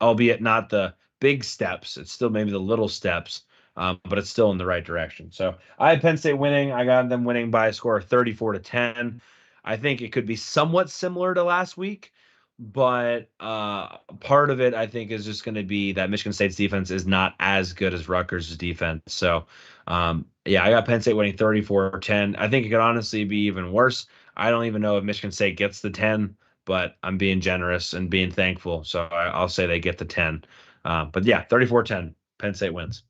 albeit not the big steps. It's still maybe the little steps, but it's still in the right direction. So I had Penn State winning. I got them winning by a score of 34-10. I think it could be somewhat similar to last week, but part of it I think is just going to be that Michigan State's defense is not as good as Rutgers' defense. So I got Penn State winning 34-10. I think it could honestly be even worse. I don't even know if Michigan State gets the 10, but I'm being generous and being thankful. So I'll say they get the 10. But yeah, 34-10, Penn State wins.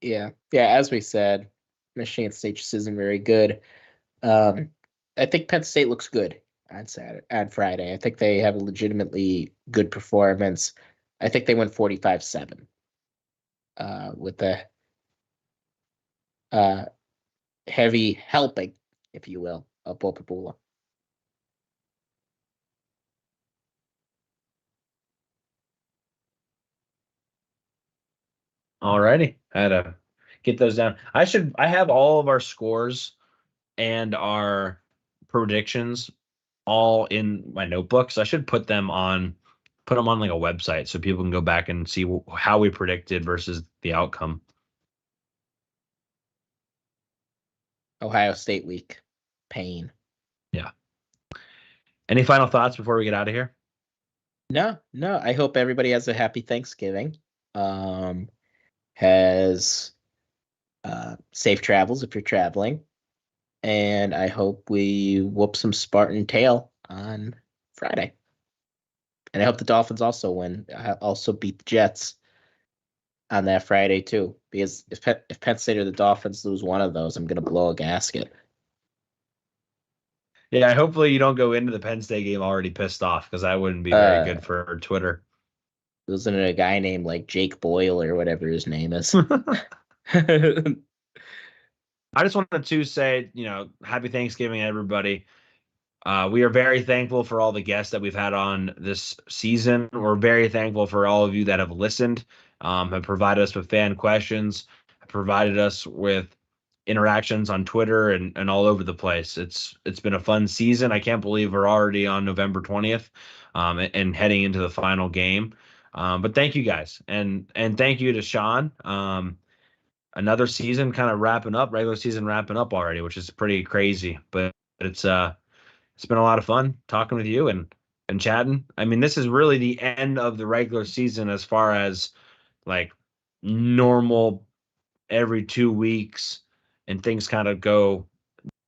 Yeah. As we said, Michigan State just isn't very good. I think Penn State looks good on Friday. I think they have a legitimately good performance. I think they win 45-7 with the heavy helping, if you will, of Bo Prabula. Alrighty, I had to get those down. I have all of our scores and our predictions all in my notebook, so I should put them on like a website so people can go back and see how we predicted versus the outcome. Ohio State week. Pain. Yeah. Any final thoughts before we get out of here? No. I hope everybody has a happy Thanksgiving. Has safe travels if you're traveling. And I hope we whoop some Spartan tail on Friday. And I hope the Dolphins also win. Also beat the Jets on that Friday too. Because if Penn State or the Dolphins lose one of those, I'm going to blow a gasket. Yeah, hopefully you don't go into the Penn State game already pissed off, because that wouldn't be very good for Twitter. Wasn't it a guy named like Jake Boyle or whatever his name is? I just wanted to say, happy Thanksgiving, everybody. We are very thankful for all the guests that we've had on this season. We're very thankful for all of you that have listened, have provided us with fan questions, have provided us with interactions on Twitter and all over the place. It's been a fun season. I can't believe we're already on November 20th and heading into the final game. But thank you guys. And thank you to Shawn. Another season kind of regular season wrapping up already, which is pretty crazy, but it's been a lot of fun talking with you and chatting. I mean, this is really the end of the regular season as far as like normal every 2 weeks and things kind of go,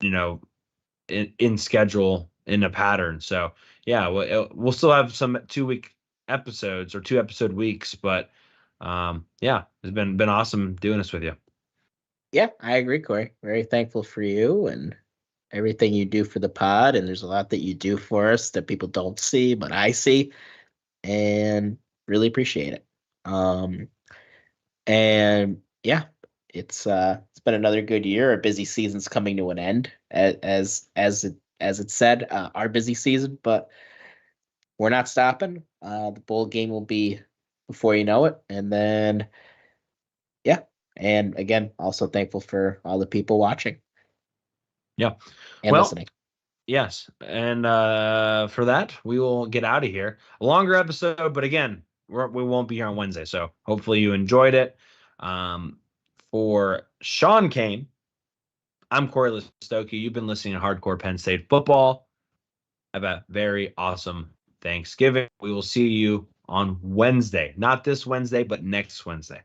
in schedule in a pattern. So yeah, we'll still have some 2-week episodes or 2-episode weeks, but yeah, it's been awesome doing this with you. Yeah, I agree, Corey. Very thankful for you and everything you do for the pod. And there's a lot that you do for us that people don't see, but I see, and really appreciate it. And yeah, it's been another good year. A busy season's coming to an end, as it said, our busy season, but we're not stopping. The bowl game will be before you know it. And then, yeah. And again, also thankful for all the people watching. Yeah. And listening. Yes. And for that, we will get out of here. A longer episode, but again, we won't be here on Wednesday. So hopefully you enjoyed it. For Shawn Kane, I'm Cory Lestochi. You've been listening to Hardcore Penn State Football. Have a very awesome Thanksgiving. We will see you on Wednesday. Not this Wednesday, but next Wednesday.